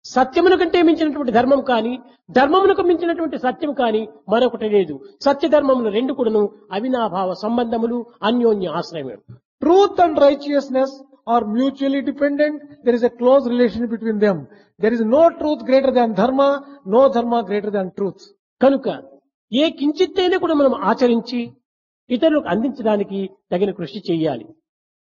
S1: సత్యమును కంటే మించినటువంటి ధర్మం కానీ, ధర్మమునకు మించినటువంటి సత్యం కానీ మరొకటి లేదు. సత్య ధర్మములు రెండు కూడాను అవినాభావ సంబంధములు, అన్యోన్య ఆశ్రయములు.
S2: Truth and righteousness are mutually dependent. There is a close relation between them. There is no truth greater than dharma, no dharma greater than truth.
S1: కనుక ఏ కించిత్తైనా కూడా మనం ఆచరించి ఇతరులకు అందించడానికి తగిన కృషి చేయాలి.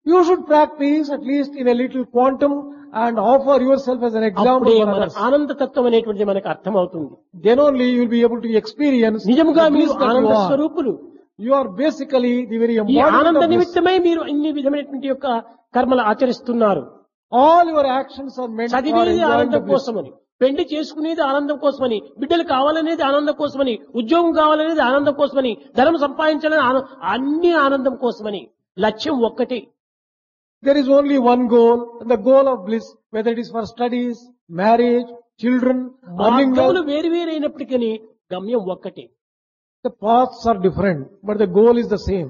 S2: You should practice at least in a little quantum and offer yourself as an example
S1: అప్పుడే
S2: for
S1: మన
S2: others.
S1: ఆనందతత్వం అనేటువంటిది మనకు అర్థమవుతుంది.
S2: Then only you will be able to experience
S1: నిజముగా
S2: the
S1: మీరు
S2: bliss that
S1: ఆనంద
S2: you are.
S1: స్వరూపులు.
S2: You are basically the very
S1: ఈ
S2: embodiment
S1: ఆనంద
S2: of this.
S1: నిమిత్తమై మీరు ఇన్ని విధమైనటువంటి యొక్క కర్మలు ఆచరిస్తున్నారు.
S2: All your actions are meant for
S1: చదివేది
S2: enjoying the
S1: ఆనందం
S2: bliss.
S1: కోసమని, పెళ్లి చేసుకునేది ఆనందం కోసమని, బిడ్డలు కావాలనేది ఆనందం కోసమని, ఉద్యోగం కావాలనేది ఆనందం కోసమని, ధనం సంపాదించాలని అన్ని ఆనందం కోసమని. లక్ష్యం ఒక్కటే.
S2: There is only one goal, and the goal of bliss, whether it is for studies, marriage, children, earning
S1: మార్గములు
S2: wealth.
S1: వేరువేరైనప్పటికీ గమ్యం ఒక్కటే.
S2: The paths are different, but the goal is the same.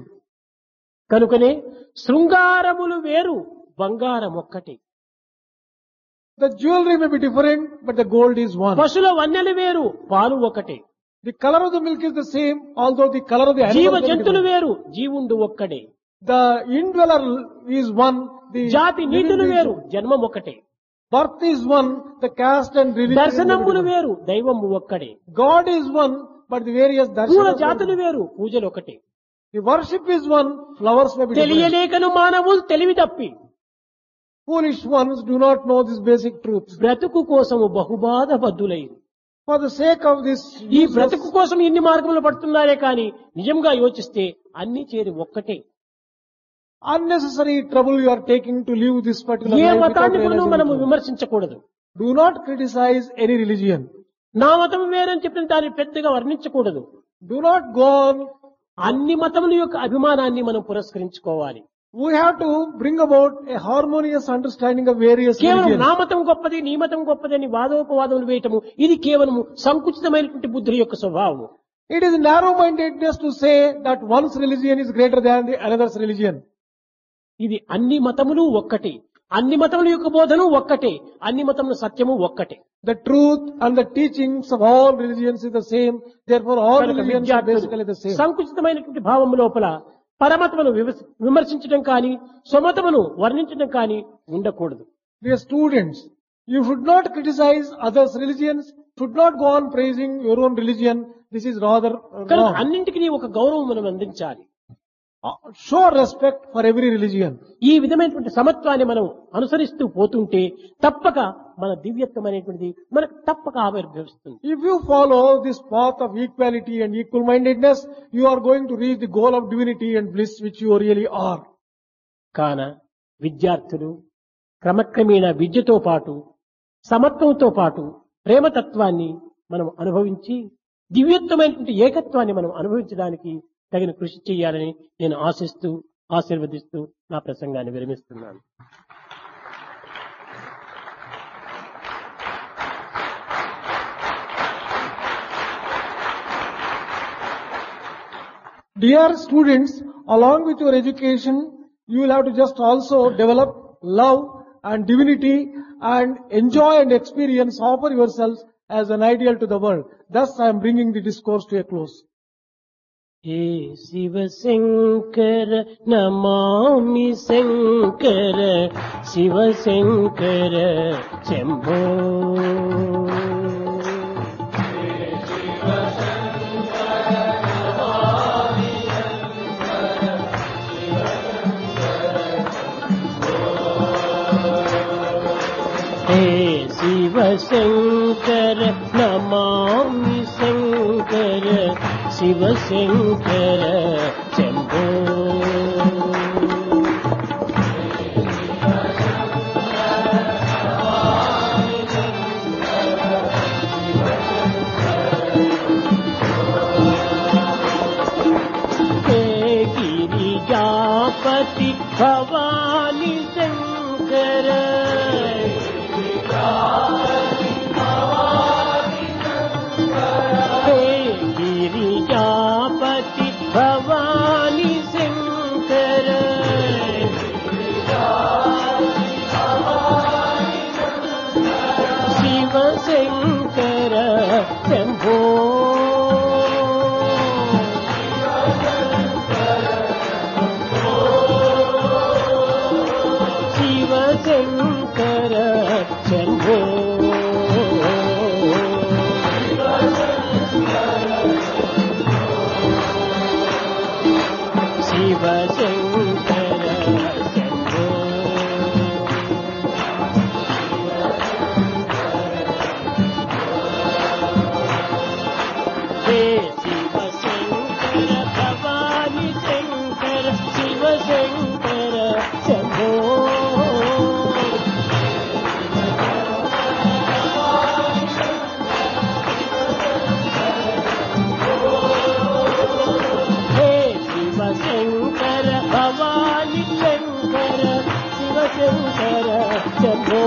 S1: కనుకనే శృంగారములు వేరు, బంగారం ఒక్కటే.
S2: The jewelry may be different, but the gold is one.
S1: పశుల వన్నెలు వేరు, పాలు ఒకటే.
S2: The color of the milk is the same, although the color of the
S1: జీవ
S2: animal may be
S1: జంతువులు
S2: different.
S1: వేరు, జీవుండు ఒక్కడే.
S2: The indweller is one, the
S1: జాతి
S2: living
S1: నీతులు
S2: beings-
S1: వేరు, జన్మం ఒకటే.
S2: birth is one, the caste and religion is
S1: దర్శనములు
S2: one.
S1: వేరు, దైవము ఒక్కడే.
S2: God is one, but the various
S1: పూల
S2: darshanas are
S1: జాతులు
S2: one.
S1: వేరు, పూజలు ఒకటే.
S2: The worship is one, flowers may be different.
S1: తెలియలేకను మానవులు తెలివి తప్పి
S2: Foolish ones do not know this basic truth.
S1: బ్రతుకు కోసము బహుబాధ బద్దులైరు.
S2: For the sake of this
S1: ఈ
S2: useless-
S1: బ్రతుకు కోసం ఎన్ని మార్గములు పడుతున్నారే కానీ నిజంగా యోచిస్తే అన్ని చేరి ఒక్కటే.
S2: unnecessary trouble you are taking to live this particular
S1: A
S2: life without
S1: మతాన్ని కూడా
S2: realizing
S1: మనము
S2: the truth.
S1: విమర్శించకూడదు.
S2: Do not criticize any religion.
S1: నా మతం వేరని చెప్పిన దాన్ని పెద్దగా వర్ణించకూడదు.
S2: Do not go on.
S1: అన్ని మతముల యొక్క అభిమానాన్ని మనం పురస్కరించుకోవాలి.
S2: We have to bring about a harmonious understanding of various
S1: కేవలం
S2: religions.
S1: నా మతం గొప్పది నీ మతం గొప్పది అని వాదోపవాదములు వేయటము ఇది కేవలము సంకుచితమైనటువంటి బుద్ధుల యొక్క స్వభావం.
S2: It is narrow-mindedness to say that one's religion is greater than the another's religion.
S1: ఇది అన్ని మతములు ఒక్కటే, అన్ని మతముల యొక్క బోధను ఒక్కటే, అన్ని మతముల సత్యము ఒక్కటే.
S2: The truth and the teachings of all religions is the same. Therefore, all
S1: కనుక
S2: religions are basically the
S1: విద్యార్థులు
S2: same.
S1: సంకుచితమైనటువంటి భావము లోపల పరమతమును విమర్శించడం కానీ స్వమతమును వర్ణించడం కానీ ఉండకూడదు.
S2: Dear students, you should not criticize others' religions, should not go on praising your own religion. This is rather
S1: కనుక
S2: wrong.
S1: అన్నింటికి ఒక గౌరవం మనం అందించాలి.
S2: Show respect for every religion.
S1: ఈ విధమైనటువంటి సమత్వాన్ని మనం అనుసరిస్తూ పోతుంటే తప్పక మన దివ్యత్వం అనేటువంటిది మనకు తప్పక ఆవిర్భవిస్తుంది.
S2: If you follow this path of equality and equal-mindedness, you are going to reach the goal of divinity and bliss which you really are.
S1: కాన విద్యార్థులు క్రమక్రమేణా విద్యతో పాటు సమత్వంతో పాటు ప్రేమతత్వాన్ని మనం అనుభవించి దివ్యత్వమైనటువంటి ఏకత్వాన్ని మనం అనుభవించడానికి తగిన కృషి చేయాలని నేను ఆశిస్తూ ఆశీర్వదిస్తూ నా ప్రసంగాన్ని విరమిస్తున్నాను.
S2: Dear students, along with your education, you will have to just also develop love and divinity and enjoy and experience, offer yourselves as an ideal to the world. Thus, I am bringing the discourse to a close.
S1: Hey Shiv Shankar Namami Shankar Shiv Shankar Shambho hey Shiv Shankar Namami Shankar Shiv Shankar Shambho hey Girijapati Bhavani Shankar Girijapati Bhavani Shankar Shiv Shankar Shambho Shiv Shankar Shambho Shiv Shankar Shambho hey Shiv Shankar Bhavani Shankar Shiv Shankar Shambho Shankar Bhavani Shankar Shiv Shankar Shambho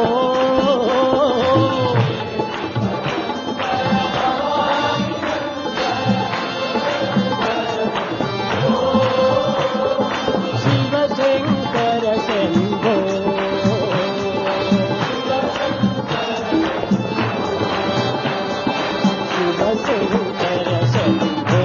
S1: Shiv Shankar Shambho Shiv Shankar Shambho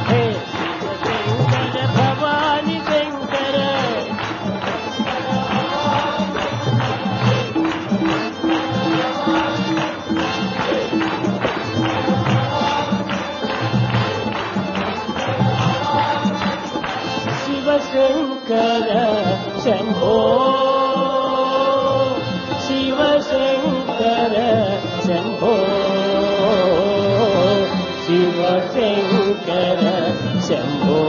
S1: hey Shiv Shankar Bhavani Shankar Shiv Shankar Shambho Shiv Shankar Shambho Shiv Shankar Shambho